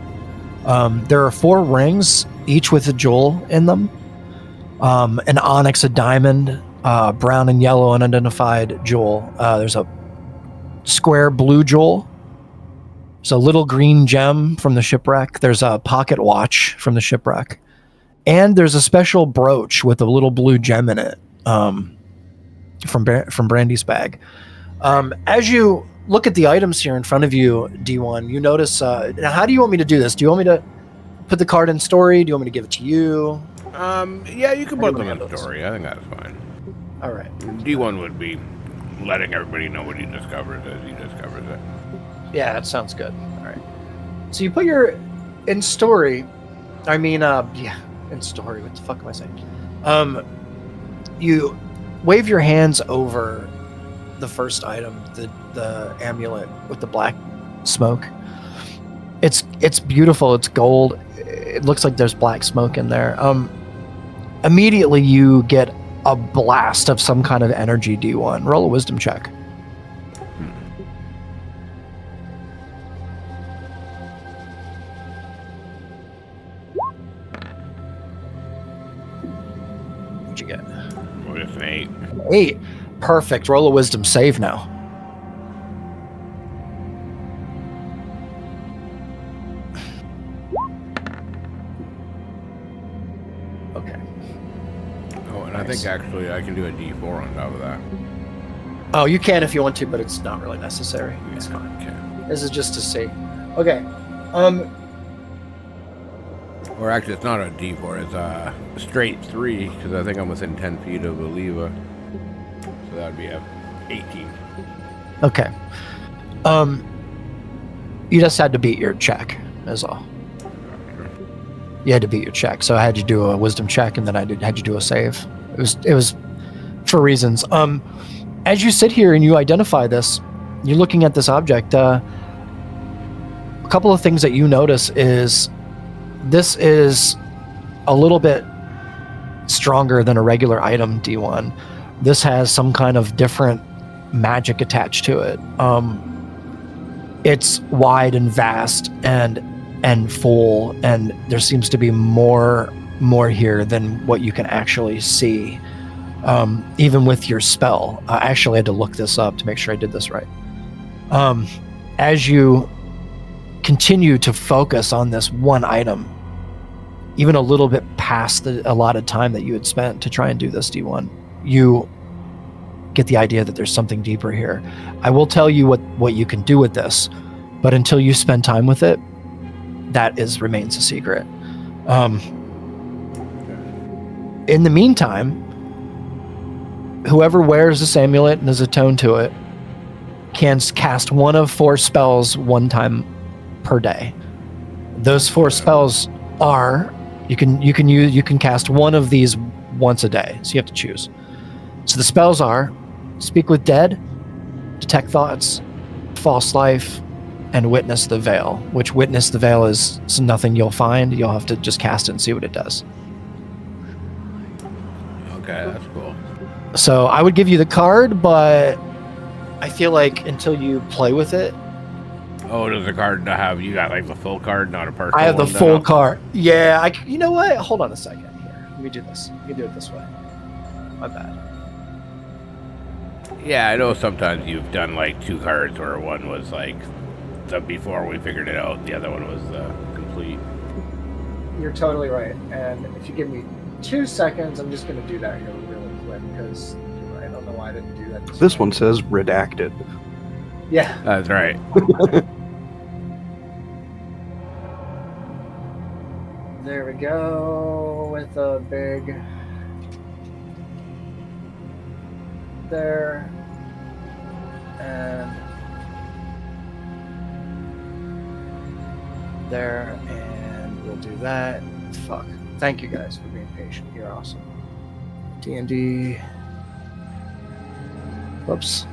There are 4 rings, each with a jewel in them. An onyx, a diamond, brown and yellow unidentified jewel. There's a square blue jewel. There's a little green gem from the shipwreck. There's a pocket watch from the shipwreck. And there's a special brooch with a little blue gem in it from Brandy's bag. As you look at the items here in front of you, D1, you notice... now, how do you want me to do this? Do you want me to put the card in story? Do you want me to give it to you? Yeah, you can put them in the story. I think that's fine. All right. D1 would be letting everybody know what he discovers as he discovers it. Yeah, that sounds good. All right. So you put your... In story... I mean, in story, what the fuck am I saying? You wave your hands over the first item, the amulet with the black smoke, It's beautiful. It's gold. It looks like there's black smoke in there. Immediately you get a blast of some kind of energy. D1. Roll a wisdom check. What'd you get? With an 8. 8. Perfect. Roll a wisdom save now. Okay. Oh, and I think actually I can do a D4 on top of that. Oh, you can if you want to, but it's not really necessary. It's fine. Okay. This is just to see. Okay. Or actually, it's not a D4. It's a straight 3 because I think I'm within 10 feet of Oliva. So that'd be a 18. Okay. You just had to beat your check, is all. You had to beat your check, so I had you do a wisdom check, and then had you do a save. It was for reasons. As you sit here and you identify this, you're looking at this object. A couple of things that you notice is this is a little bit stronger than a regular item. D1. This has some kind of different magic attached to it. It's wide and vast and full, and there seems to be more here than what you can actually see. Even with your spell, I actually had to look this up to make sure I did this right. As you continue to focus on this one item, even a little bit past the allotted time that you had spent to try and do this, D1, you get the idea that there's something deeper here. I will tell you what you can do with this, but until you spend time with it, that remains a secret. In the meantime, whoever wears this amulet and is attuned to it can cast one of 4 spells one time per day. Those 4 spells are you can cast one of these once a day, so you have to choose. So the spells are Speak with Dead, Detect Thoughts, False Life, and Witness the Veil, which Witness the Veil is nothing you'll find. You'll have to just cast it and see what it does. Okay, that's cool. So I would give you the card, but I feel like until you play with it. Oh, does the card have, you got like the full card, not a partial? I have the one full now? card. Yeah, you know what? Hold on a second here. Let me do this. You can do it this way. My bad. Yeah, I know sometimes you've done like 2 cards where one was like the before we figured it out, the other one was complete. You're totally right. And if you give me 2 seconds, I'm just going to do that here really quick because I don't know why I didn't do that. This one says redacted. Yeah. That's right. There we go with a big there and there, and we'll do that. Fuck. Thank you guys for being patient. You're awesome. D&D. Whoops.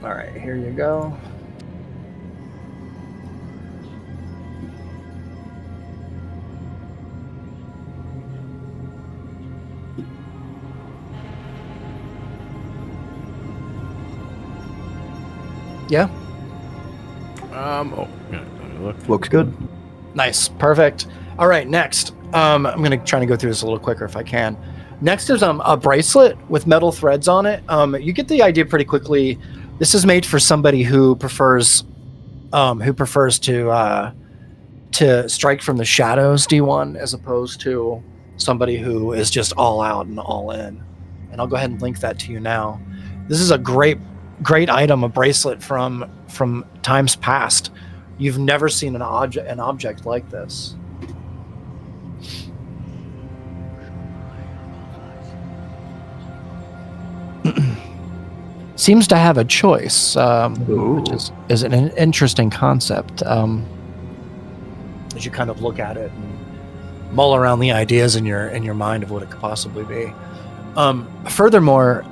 All right, here you go. Yeah. Oh, yeah. Looks good. Nice. Perfect. All right, next. I'm going to try to go through this a little quicker if I can. Next is a bracelet with metal threads on it. You get the idea pretty quickly. This is made for somebody who prefers to strike from the shadows, D1, as opposed to somebody who is just all out and all in. And I'll go ahead and link that to you now. This is a great item, a bracelet from times past. You've never seen an object like this. Seems to have a choice, which is an interesting concept. As you kind of look at it and mull around the ideas in your mind of what it could possibly be. Furthermore,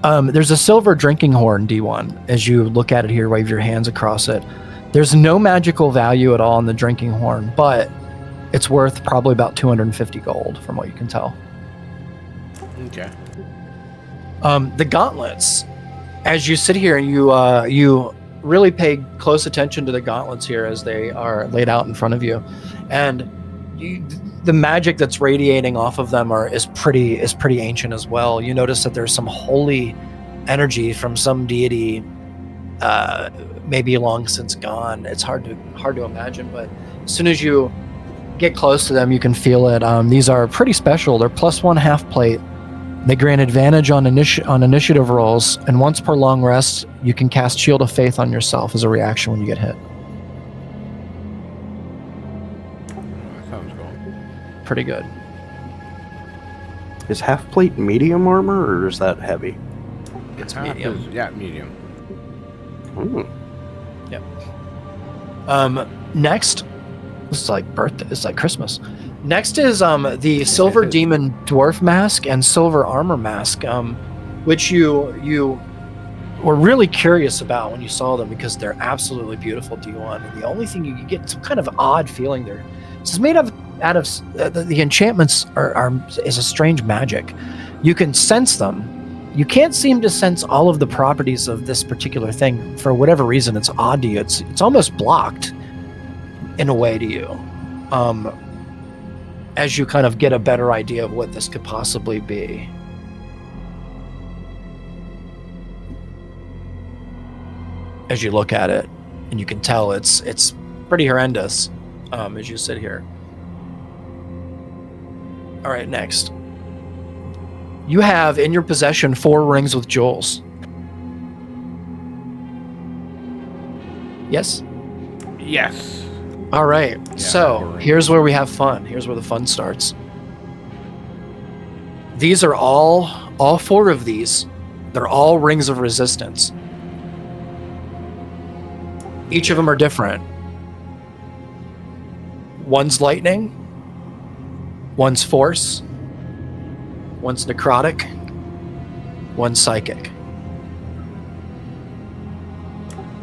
There's a silver drinking horn, D1. As you look at it here, wave your hands across it. There's no magical value at all in the drinking horn, but it's worth probably about 250 gold from what you can tell. Okay. The gauntlets, as you sit here and you really pay close attention to the gauntlets here as they are laid out in front of you, and the magic that's radiating off of them is pretty ancient as well. You notice that there's some holy energy from some deity, maybe long since gone. It's hard to imagine, but as soon as you get close to them, you can feel it. These are pretty special. They're +1 half plate. They grant advantage on initiative rolls, and once per long rest, you can cast Shield of Faith on yourself as a reaction when you get hit. That sounds cool. Pretty good. Is half plate medium armor, or is that heavy? It's Half medium. is- medium. Hmm. Next, this is like birthday. It's like Christmas. Next is the Silver Demon Dwarf Mask and Silver Armor Mask, which you were really curious about when you saw them because they're absolutely beautiful, D1. And the only thing you get some kind of odd feeling there. This is made out of the enchantments is a strange magic. You can sense them. You can't seem to sense all of the properties of this particular thing for whatever reason. It's odd to you. It's almost blocked in a way to you. As you kind of get a better idea of what this could possibly be. As you look at it, and you can tell it's pretty horrendous as you sit here. All right, next. You have in your possession 4 rings with jewels. Yes? Yes. All right, Yeah, so here's where we have fun. Here's where the fun starts. These are all 4 of these. They're all rings of resistance. Each of them are different. One's lightning, one's force, one's necrotic, one's psychic.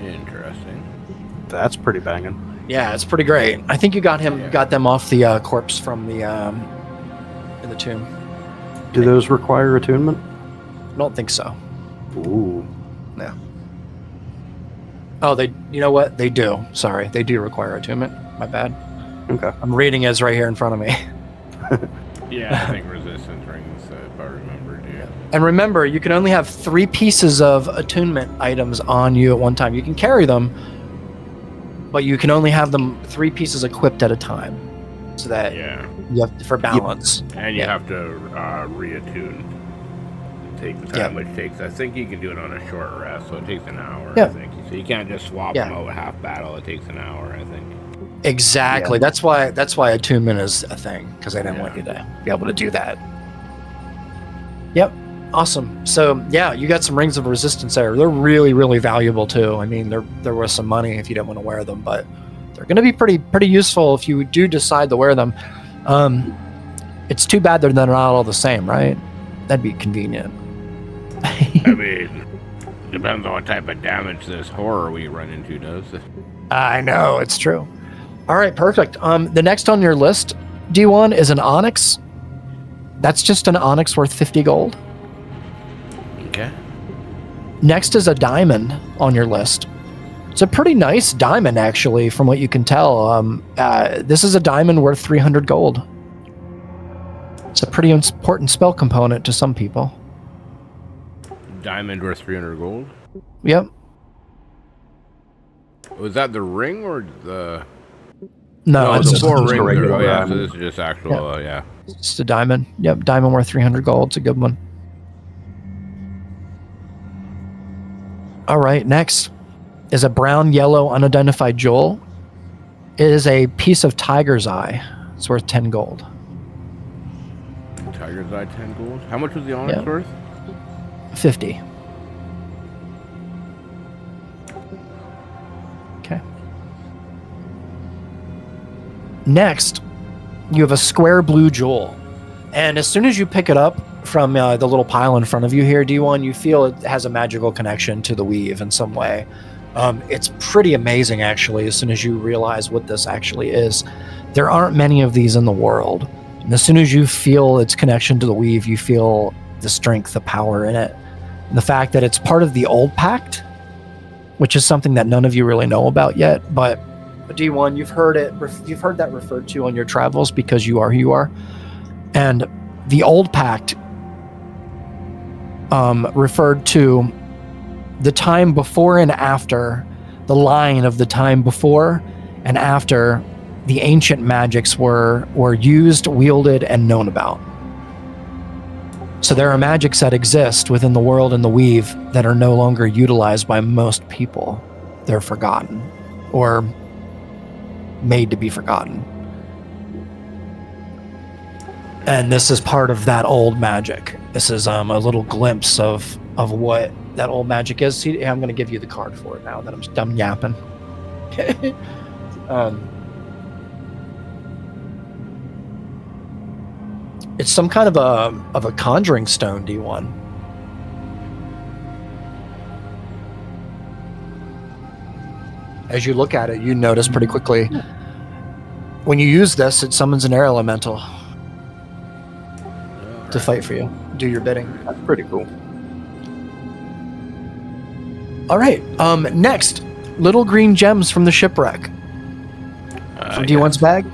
Interesting. That's pretty banging. Yeah, it's pretty great. I think you got them off the corpse from the in the tomb. Do those require attunement? I don't think so. Ooh. No. Oh, you know what? They do. Sorry, they do require attunement. My bad. Okay. I'm reading it right here in front of me. Yeah, I think resistance rings, if I remember, yeah. And remember, you can only have 3 pieces of attunement items on you at one time. You can carry them, but you can only have them 3 pieces equipped at a time, so that you have for balance. And you have to reattune. Take the time which takes. I think you can do it on a short rest, so it takes an hour. I think so. You can't just swap them out half battle. It takes an hour, I think. Exactly. That's why attunement is a thing, because I didn't want you to be able to do that. Yep. Awesome. So yeah, you got some rings of resistance there. They're really, really valuable too. I mean, there was some money if you didn't want to wear them, but they're going to be pretty useful if you do decide to wear them. It's too bad they're not all the same, right? That'd be convenient. I mean, depends on what type of damage this horror we run into does. I know, it's true. All right, perfect. The next on your list, D1, is an onyx. That's just an onyx worth 50 gold. Okay. Next is a diamond on your list. It's a pretty nice diamond, actually, from what you can tell. This is a diamond worth 300 gold. It's a pretty important spell component to some people. Diamond worth 300 gold? Yep. Was that the ring or the... No, it's the just 4 a rings. regular Yeah, so diamond. this is just actual, It's just a diamond. Yep, diamond worth 300 gold. It's a good one. All right, next is a brown-yellow unidentified jewel. It is a piece of tiger's eye. It's worth 10 gold. Tiger's eye, 10 gold. How much was the onyx worth? 50. Okay. Next, you have a square blue jewel. And as soon as you pick it up from the little pile in front of you here, D1, you feel it has a magical connection to the weave in some way. It's pretty amazing, actually, as soon as you realize what this actually is. There aren't many of these in the world. And as soon as you feel its connection to the weave, you feel the strength, the power in it. And the fact that it's part of the old pact, which is something that none of you really know about yet. But D1, you've heard that referred to on your travels because you are who you are. And the old pact referred to the time before and after, the line of the time before and after the ancient magics were used, wielded, and known about. So there are magics that exist within the world and the weave that are no longer utilized by most people. They're forgotten or made to be forgotten. And this is part of that old magic. This is a little glimpse of what that old magic is. See, I'm going to give you the card for it now that I'm done yapping. It's some kind of a conjuring stone, D1. As you look at it, you notice pretty quickly when you use this, it summons an air elemental to fight for you, do your bidding. That's pretty cool. All right. Next, little green gems from the shipwreck. From D1's bag.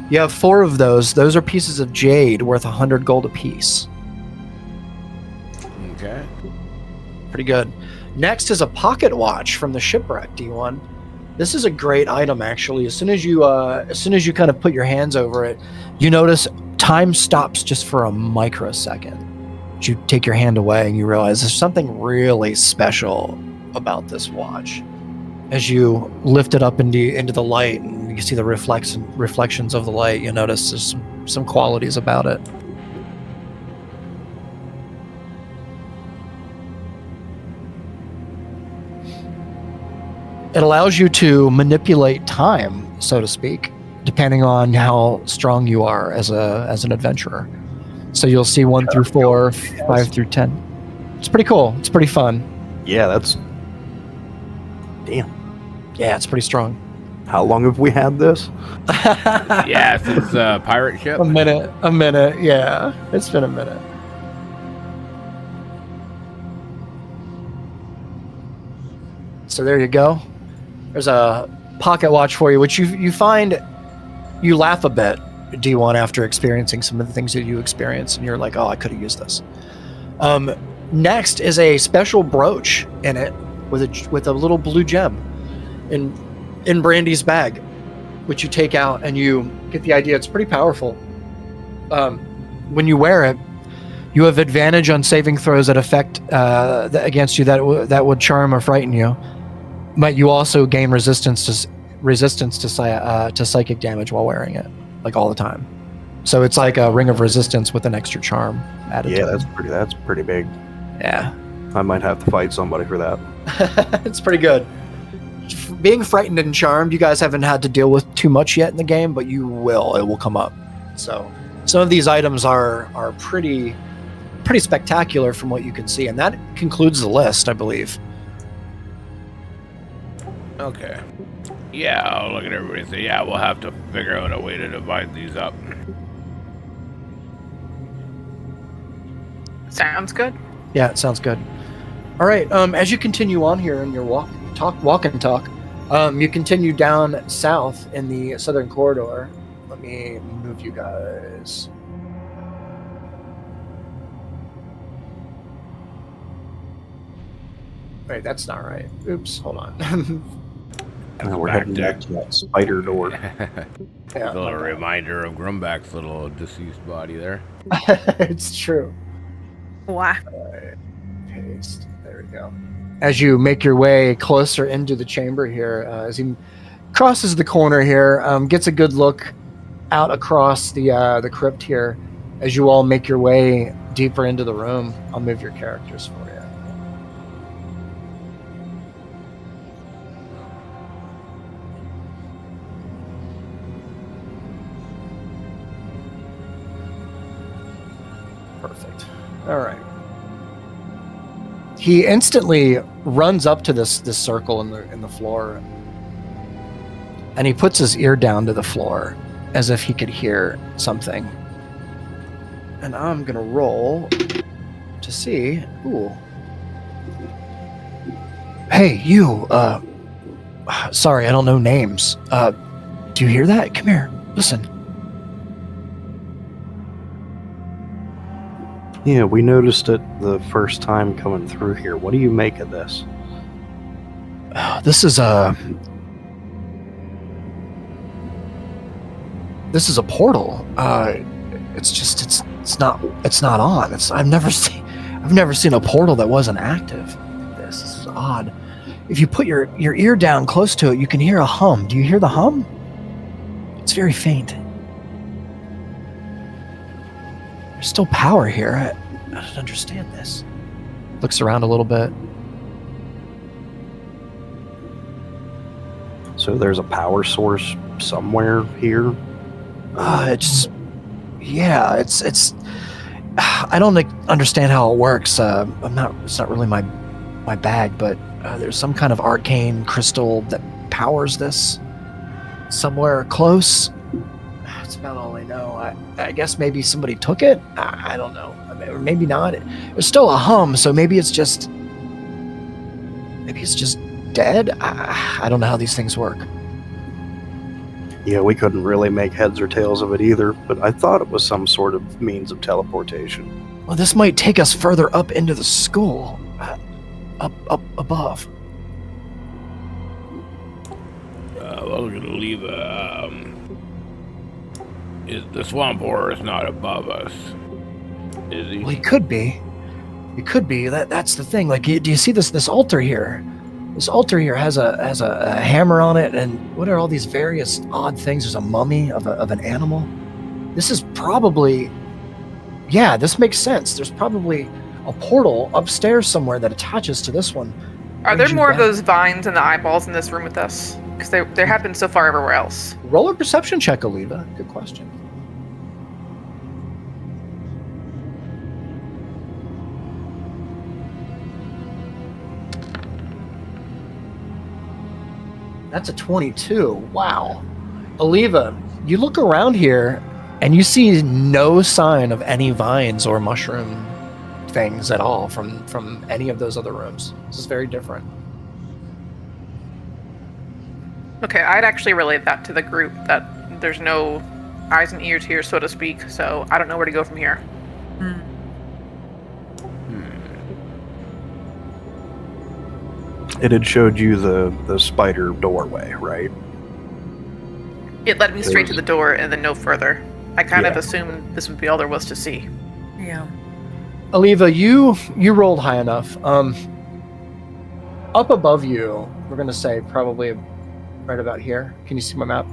You have 4 of those. Those are pieces of jade worth 100 gold apiece. Okay. Pretty good. Next is a pocket watch from the shipwreck, D1. This is a great item, actually. As soon as you kind of put your hands over it, you notice time stops just for a microsecond. You take your hand away and you realize there's something really special about this watch. As you lift it up into the light and you see the reflections of the light, you notice there's some qualities about it. It allows you to manipulate time, so to speak, depending on how strong you are as an adventurer. So you'll see 1 through 4, 5 through 10. It's pretty cool. It's pretty fun. Yeah, that's... Damn. Yeah, it's pretty strong. How long have we had this? Yeah, since pirate ship. A minute. Yeah, it's been a minute. So there you go. There's a pocket watch for you, which you find you laugh a bit, D1, after experiencing some of the things that you experience, and you're like, oh, I could have used this. Next is a special brooch in it with a little blue gem in Brandy's bag, which you take out and you get the idea. It's pretty powerful. When you wear it, you have advantage on saving throws that affect against you that would charm or frighten you. But you also gain resistance to psychic damage while wearing it, like all the time. So it's like a ring of resistance with an extra charm added. Yeah, to that's pretty big. Yeah, I might have to fight somebody for that. it's pretty good. Being frightened and charmed, you guys haven't had to deal with too much yet in the game, but you will. It will come up. So some of these items are pretty spectacular from what you can see, and that concludes the list, I believe. Okay. Yeah, I'll look at everybody and say, yeah, we'll have to figure out a way to divide these up. Sounds good. Yeah, it sounds good. All right. As you continue on here in your walk and talk, you continue down south in the southern corridor. Let me move you guys. Wait, that's not right. Oops, hold on. And we're Back heading deck. back to that spider door. Yeah, A little reminder of Grumback's little deceased body there. it's true. Wow. Paste. There we go. As you make your way closer into the chamber here, as he crosses the corner here, gets a good look out across the crypt here. As you all make your way deeper into the room, I'll move your characters for you. Perfect. All right. He instantly runs up to this circle in the floor, and he puts his ear down to the floor as if he could hear something. And I'm gonna roll to see. Ooh. Hey, you. Sorry, I don't know names. Do you hear that? Come here. Listen. Yeah, we noticed it the first time coming through here. What do you make of this? This is a portal. It's not on. I've never seen a portal that wasn't active. This is odd. If you put your ear down close to it, you can hear a hum. Do you hear the hum? It's very faint. There's still power here. I don't understand this. Looks around a little bit. So there's a power source somewhere here? It's I don't understand how it works. It's not really my bag, but there's some kind of arcane crystal that powers this somewhere close. That's about all I know. I guess maybe somebody took it. I don't know. Or maybe not. There's still a hum, so maybe it's just dead. I don't know how these things work. Yeah, we couldn't really make heads or tails of it either, but I thought it was some sort of means of teleportation. Well, this might take us further up into the school. Up above. We're gonna leave. The swamp horror is not above us, is he? Well, he could be. He could be. That's the thing. Like, do you see this altar here? This altar here has a hammer on it, and what are all these various odd things? There's a mummy of an animal. This is probably, yeah, this makes sense. There's probably a portal upstairs somewhere that attaches to this one. Are there more of those vines and the eyeballs in this room with us? Because there have been so far everywhere else. Roll a perception check, Oliva. Good question. That's a 22. Wow. Oliva, you look around here and you see no sign of any vines or mushroom things at all from any of those other rooms. This is very different. Okay, I'd actually relate that to the group, that there's no eyes and ears here, so to speak, so I don't know where to go from here. It had showed you the spider doorway, right? It led me straight to the door and then no further. I kind of Yeah. assumed this would be all there was to see. Yeah. Oliva, you rolled high enough. Up above you, we're going to say probably right about here. Can you see my map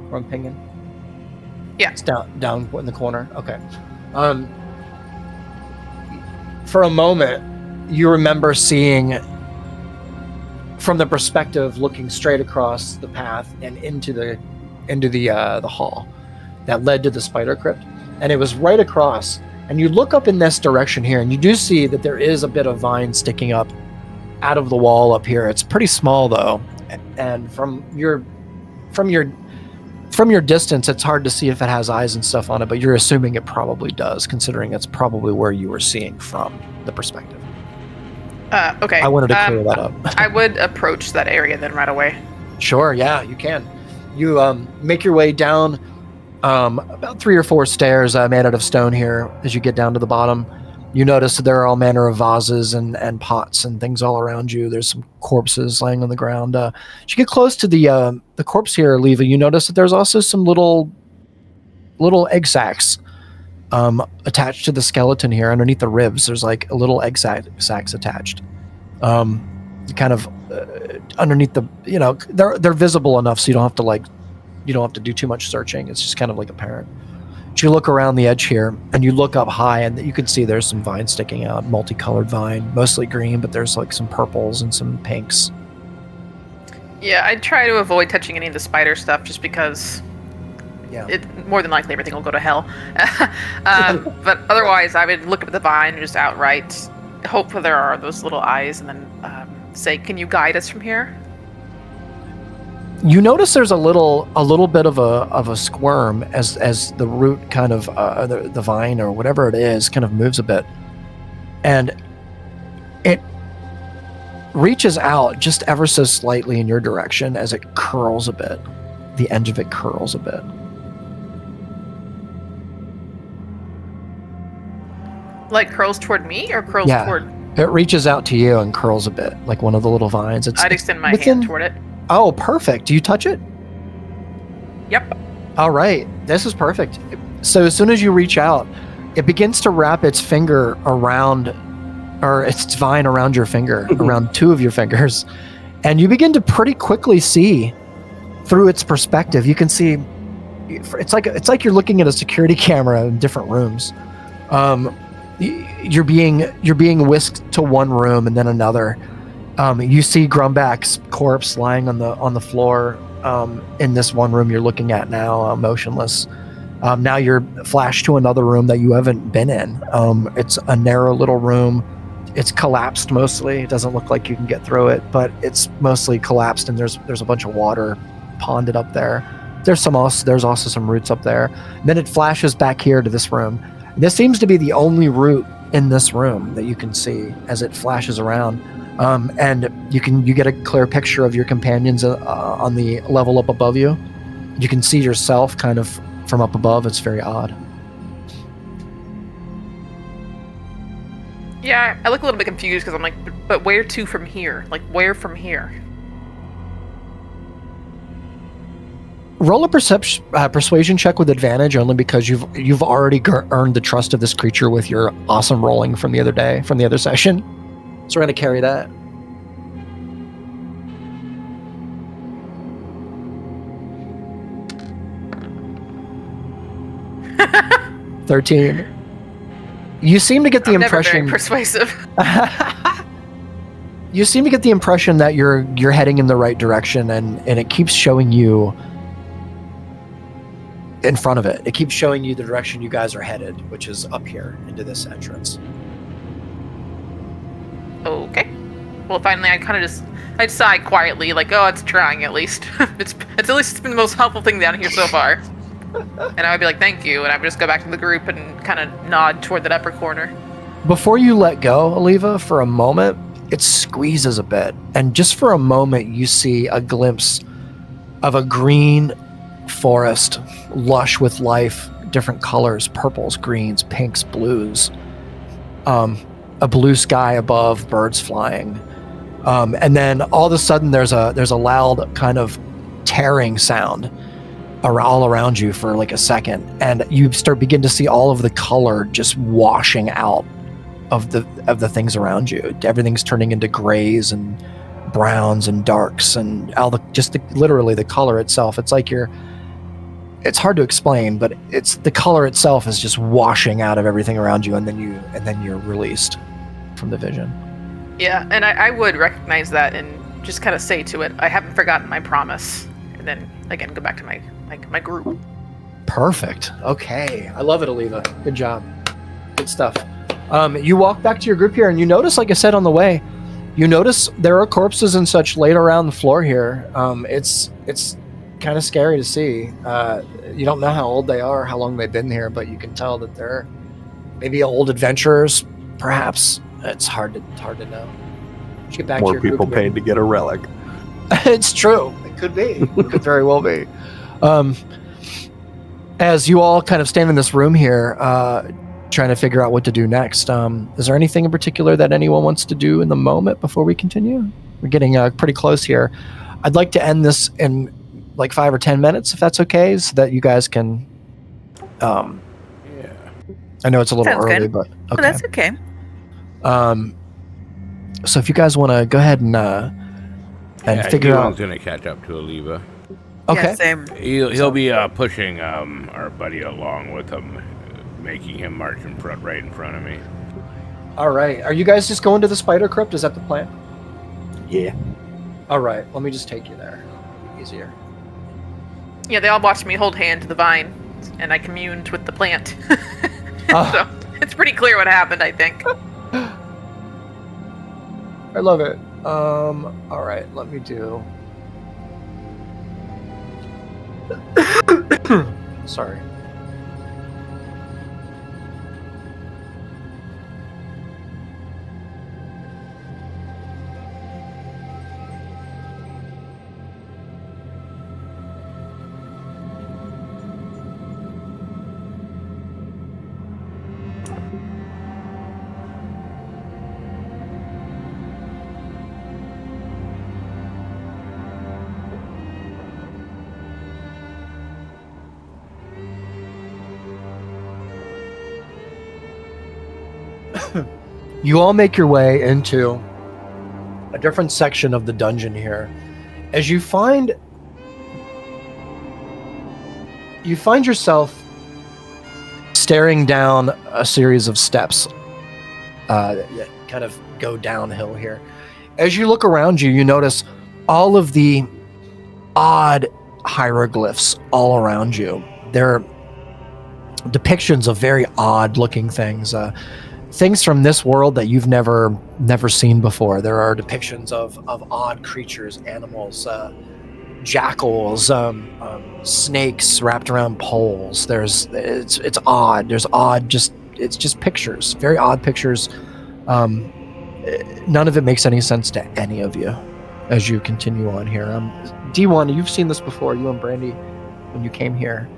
where I'm pinging? Yeah. It's down in the corner. Okay. For a moment, you remember seeing from the perspective looking straight across the path and into the hall that led to the spider crypt, and it was right across. And you look up in this direction here, and you do see that there is a bit of vine sticking up out of the wall up here. It's pretty small though, and from your distance, it's hard to see if it has eyes and stuff on it. But you're assuming it probably does, considering it's probably where you were seeing from the perspective. Okay. I wanted to clear that up. I would approach that area then right away. Sure, yeah, you can. You make your way down about 3 or 4 stairs made out of stone here. As you get down to the bottom, you notice that there are all manner of vases and pots and things all around you. There's some corpses laying on the ground. As you get close to the corpse here, Leva, you notice that there's also some little egg sacs attached to the skeleton here. Underneath the ribs, there's like a little egg sacs attached. Kind of underneath the, they're visible enough so you don't have to do too much searching. It's just kind of like apparent. But you look around the edge here and you look up high and you can see there's some vine sticking out, multicolored vine, mostly green, but there's like some purples and some pinks. Yeah, I'd try to avoid touching any of the spider stuff just because Yeah. more than likely everything will go to hell. But otherwise, I would look at the vine and just outright hope for there are those little eyes, and then say, "Can you guide us from here?" You notice there's a little bit of a squirm as the root kind of the vine or whatever it is kind of moves a bit, and it reaches out just ever so slightly in your direction as it curls a bit. The edge of it curls a bit. Like curls toward me or curls Yeah. toward? It reaches out to you and curls a bit, like one of the little vines. I'd extend my hand toward it. Oh, perfect. Do you touch it? Yep. All right. This is perfect. So as soon as you reach out, it begins to wrap its finger around, or its vine around your finger, around two of your fingers. And you begin to pretty quickly see through its perspective. You can see, it's like you're looking at a security camera in different rooms. You're being whisked to one room and then another. You see Grumbach's corpse lying on the floor in this one room you're looking at now, motionless. Now you're flashed to another room that you haven't been in. It's a narrow little room. It's collapsed mostly. It doesn't look like you can get through it, but it's mostly collapsed, and there's a bunch of water ponded up there. There's also some roots up there. And then it flashes back here to this room. This seems to be the only root in this room that you can see as it flashes around. And you get a clear picture of your companions on the level up above you. You can see yourself kind of from up above. It's very odd. Yeah, I look a little bit confused because I'm like, but where to from here? Like, where from here? Roll a persuasion check with advantage, only because you've already earned the trust of this creature with your awesome rolling from the other session. So we're going to carry that. $13. You seem to get the impression. Never very persuasive. You seem to get the impression that you're heading in the right direction, and it keeps showing you in front of it. It keeps showing you the direction you guys are headed, which is up here into this entrance. Okay. Well, finally, I'd sigh quietly, like, oh, it's trying at least. it's at least been the most helpful thing down here so far. And I would be like, thank you, and I would just go back to the group and kind of nod toward that upper corner. Before you let go, Aliva, for a moment, it squeezes a bit, and just for a moment, you see a glimpse of a green forest, lush with life, different colors, purples, greens, pinks, blues. A blue sky above, birds flying, and then all of a sudden there's a loud kind of tearing sound all around you for like a second, and you begin to see all of the color just washing out of the things around you. Everything's turning into grays and browns and darks, and literally the color itself. It's like it's hard to explain, but it's the color itself is just washing out of everything around you, and then you're released from the vision. Yeah, and I would recognize that and just kind of say to it, I haven't forgotten my promise, and then again go back to my group. Perfect. Okay, I love it, Aliva. Good job. Good stuff. You walk back to your group here, and you notice, like I said on the way, you notice there are corpses and such laid around the floor here. It's kind of scary to see. You don't know how old they are, how long they've been here, but you can tell that they're maybe old adventurers, perhaps. It's hard to know. Let's get back More to your people group paid to get a relic. It's true. It could be. It could very well be. As you all kind of stand in this room here, trying to figure out what to do next, is there anything in particular that anyone wants to do in the moment before we continue? We're getting pretty close here. I'd like to end this in like 5 or 10 minutes, if that's okay, so that you guys can. Yeah. I know it's a little Sounds early, good. but okay. Oh, that's okay. So if you guys want to go ahead and figure out. Elon's gonna catch up to Aliva. Okay. Yeah, same. He'll be pushing our buddy along with him, making him march in front, right in front of me. All right. Are you guys just going to the spider crypt? Is that the plan? Yeah. All right. Let me just take you there. Easier. Yeah, they all watched me hold hand to the vine, and I communed with the plant. So it's pretty clear what happened, I think. I love it. All right, let me do. Sorry. You all make your way into a different section of the dungeon here. As you find yourself staring down a series of steps that kind of go downhill here. As you look around you, you notice all of the odd hieroglyphs all around you. They're depictions of very odd looking things. Things from this world that you've never seen before. There are depictions of odd creatures, animals, jackals, snakes wrapped around poles. It's odd. It's just pictures, very odd pictures. None of it makes any sense to any of you as you continue on here. D1, you've seen this before, you and Brandy, when you came here.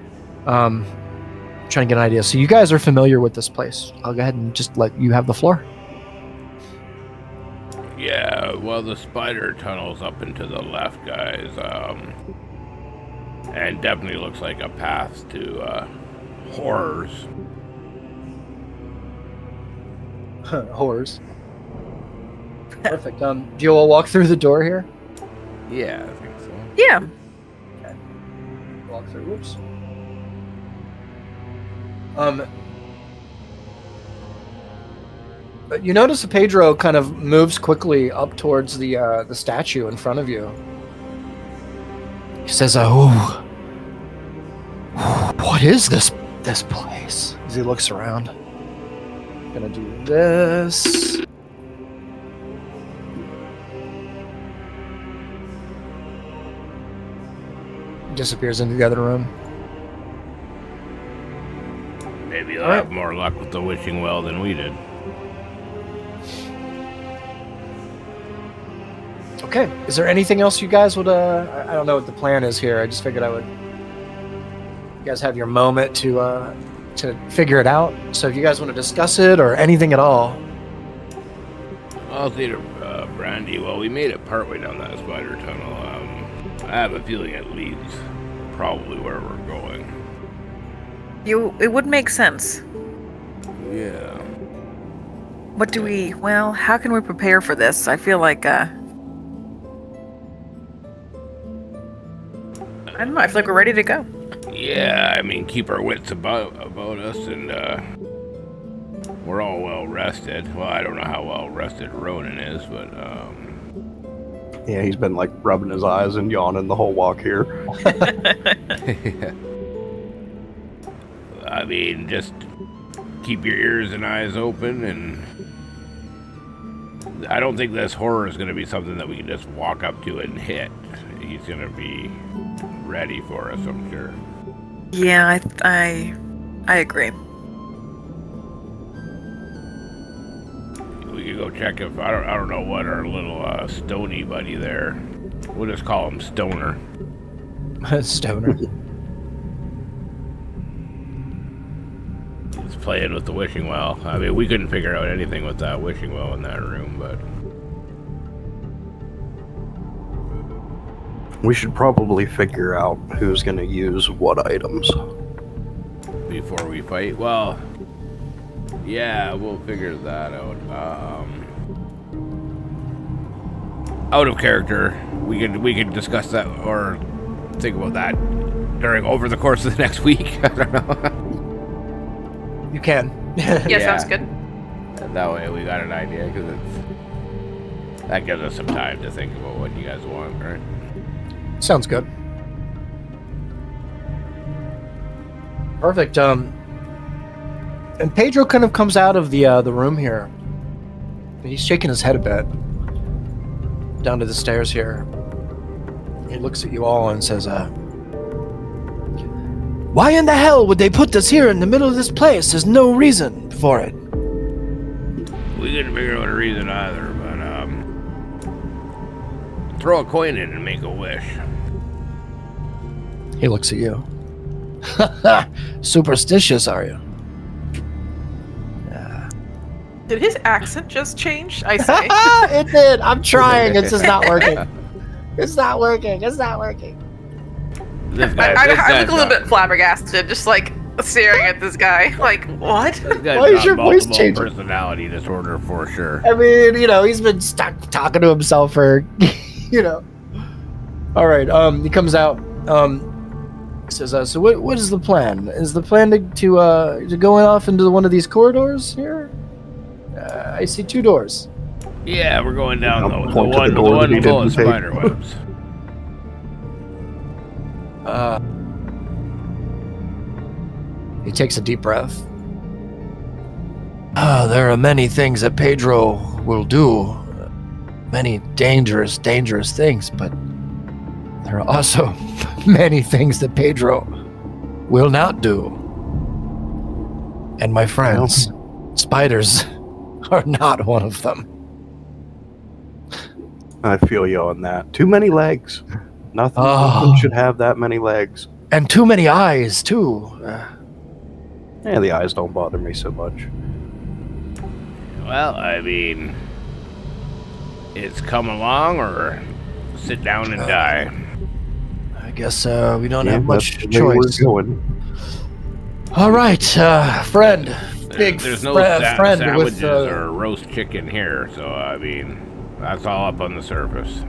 Trying to get an idea. So you guys are familiar with this place. I'll go ahead and just let you have the floor. Yeah, well, the spider tunnel's up and to the left, guys. And definitely looks like a path to horrors. Horrors. Perfect. Do you all walk through the door here? Yeah, I think so. Yeah. Okay. Walk through. Whoops. You notice Pedro kind of moves quickly up towards the statue in front of you. He says, "Oh, what is this place?" As he looks around. Gonna do this. Disappears into the other room. Maybe you'll have more luck with the wishing well than we did. Okay. Is there anything else you guys would? I don't know what the plan is here. I just figured I would. You guys have your moment to figure it out. So if you guys want to discuss it or anything at all. I'll say to Brandy, well, we made it partway down that spider tunnel. I have a feeling it leads probably where we're going. It would make sense. Yeah. What do we... Well, how can we prepare for this? I feel like, I don't know. I feel like we're ready to go. Yeah, I mean, keep our wits about us, and we're all well rested. Well, I don't know how well rested Ronan is, but Yeah, he's been like rubbing his eyes and yawning the whole walk here. I mean, just keep your ears and eyes open, and I don't think this horror is going to be something that we can just walk up to and hit. He's going to be ready for us, I'm sure. Yeah, I agree. We could go check if I don't know what our little stony buddy there. We'll just call him Stoner. Stoner. He's playing with the wishing well. I mean, we couldn't figure out anything with that wishing well in that room, but We should probably figure out who's going to use what items. before we fight, well, yeah, we'll figure that out. Out of character, we could discuss that or think about that over the course of the next week. I don't know. You can. Yeah, sounds good. And that way we got an idea, because that gives us some time to think about what you guys want, right? Sounds good. Perfect. And Pedro kind of comes out of the room here. He's shaking his head a bit down to the stairs here. He looks at you all and says, "Why in the hell would they put us here in the middle of this place? There's no reason for it." We couldn't figure out a reason either, but throw a coin in and make a wish. He looks at you. Superstitious, are you? Did his accent just change? I say. It did. I'm trying. It's just not working. It's not working. It's not working. This I guy's look a little not- bit flabbergasted, just like staring at this guy. Like, what? This guy's Why is got your voice multiple changing? personality disorder for sure. I mean, he's been stuck talking to himself for, All right. He comes out. He says, "So what is the plan? Is the plan to go off into one of these corridors here? I see 2 doors." Yeah, we're going down I'll the point to the one door that he full of didn't take. spider webs. He takes a deep breath. There are many things that Pedro will do. Many dangerous things, but there are also many things that Pedro will not do. And my friends, spiders are not one of them. I feel you on that. Too many legs. Nothing should have that many legs. And too many eyes, too. Yeah, the eyes don't bother me so much. Well, I mean, it's come along or sit down and die. I guess we don't have that's much the way choice. We're going. All right, friend. Big There's no friend sandwiches with or roast chicken here, so I mean, that's all up on the surface.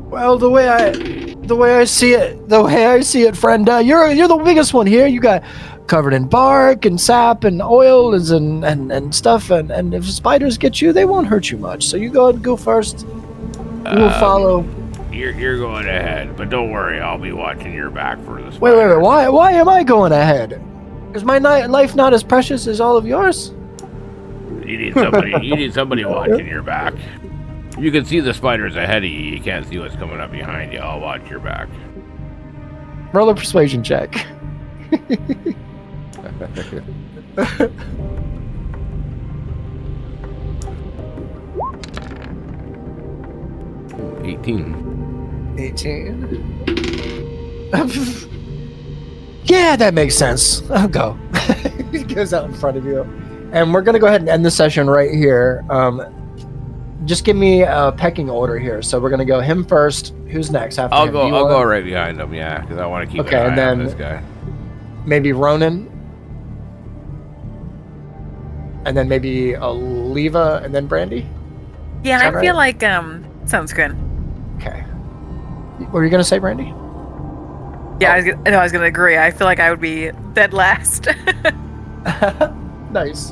Well, the way I see it, friend, you're the biggest one here. You got covered in bark and sap and oils and stuff, and if spiders get you, they won't hurt you much. So you go first. We will follow. You're going ahead, but don't worry, I'll be watching your back for the Wait. spiders. Why am I going ahead? Is my life not as precious as all of yours? You need somebody watching your back. You can see the spiders ahead of you. You can't see what's coming up behind you. I'll watch your back. Roll a persuasion check. 18. 18. Yeah, that makes sense. I'll go. He goes out in front of you. And we're going to go ahead and end the session right here. Just give me a pecking order here. So we're going to go him first. Who's next? After I'll him? go. You I'll want- go right behind him. Yeah, because I want to keep Okay, an and eye on then- this guy. Maybe Ronan. And then maybe Oliva and then Brandy. Yeah, Is that I feel right? like sounds good. Okay. What were you going to say, Brandy? Yeah, I was gonna agree. I feel like I would be dead last. Nice.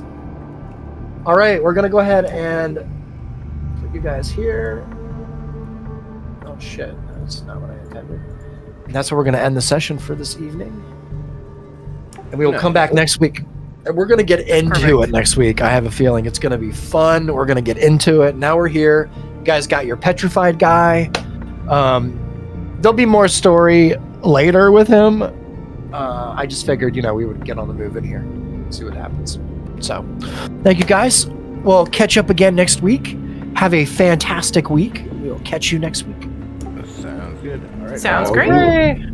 All right, we're gonna go ahead and put you guys here. Oh shit, that's not what I intended. And that's where we're gonna end the session for this evening. And we will come back next week. And we're gonna get into Perfect. it next week. I have a feeling it's gonna be fun. We're gonna get into it. Now we're here. You guys got your petrified guy. There'll be more story later with him. I just figured, we would get on the move in here, see what happens. So, thank you guys. We'll catch up again next week. Have a fantastic week. We'll catch you next week. Sounds good. All right. Sounds I'll great. go. Hey.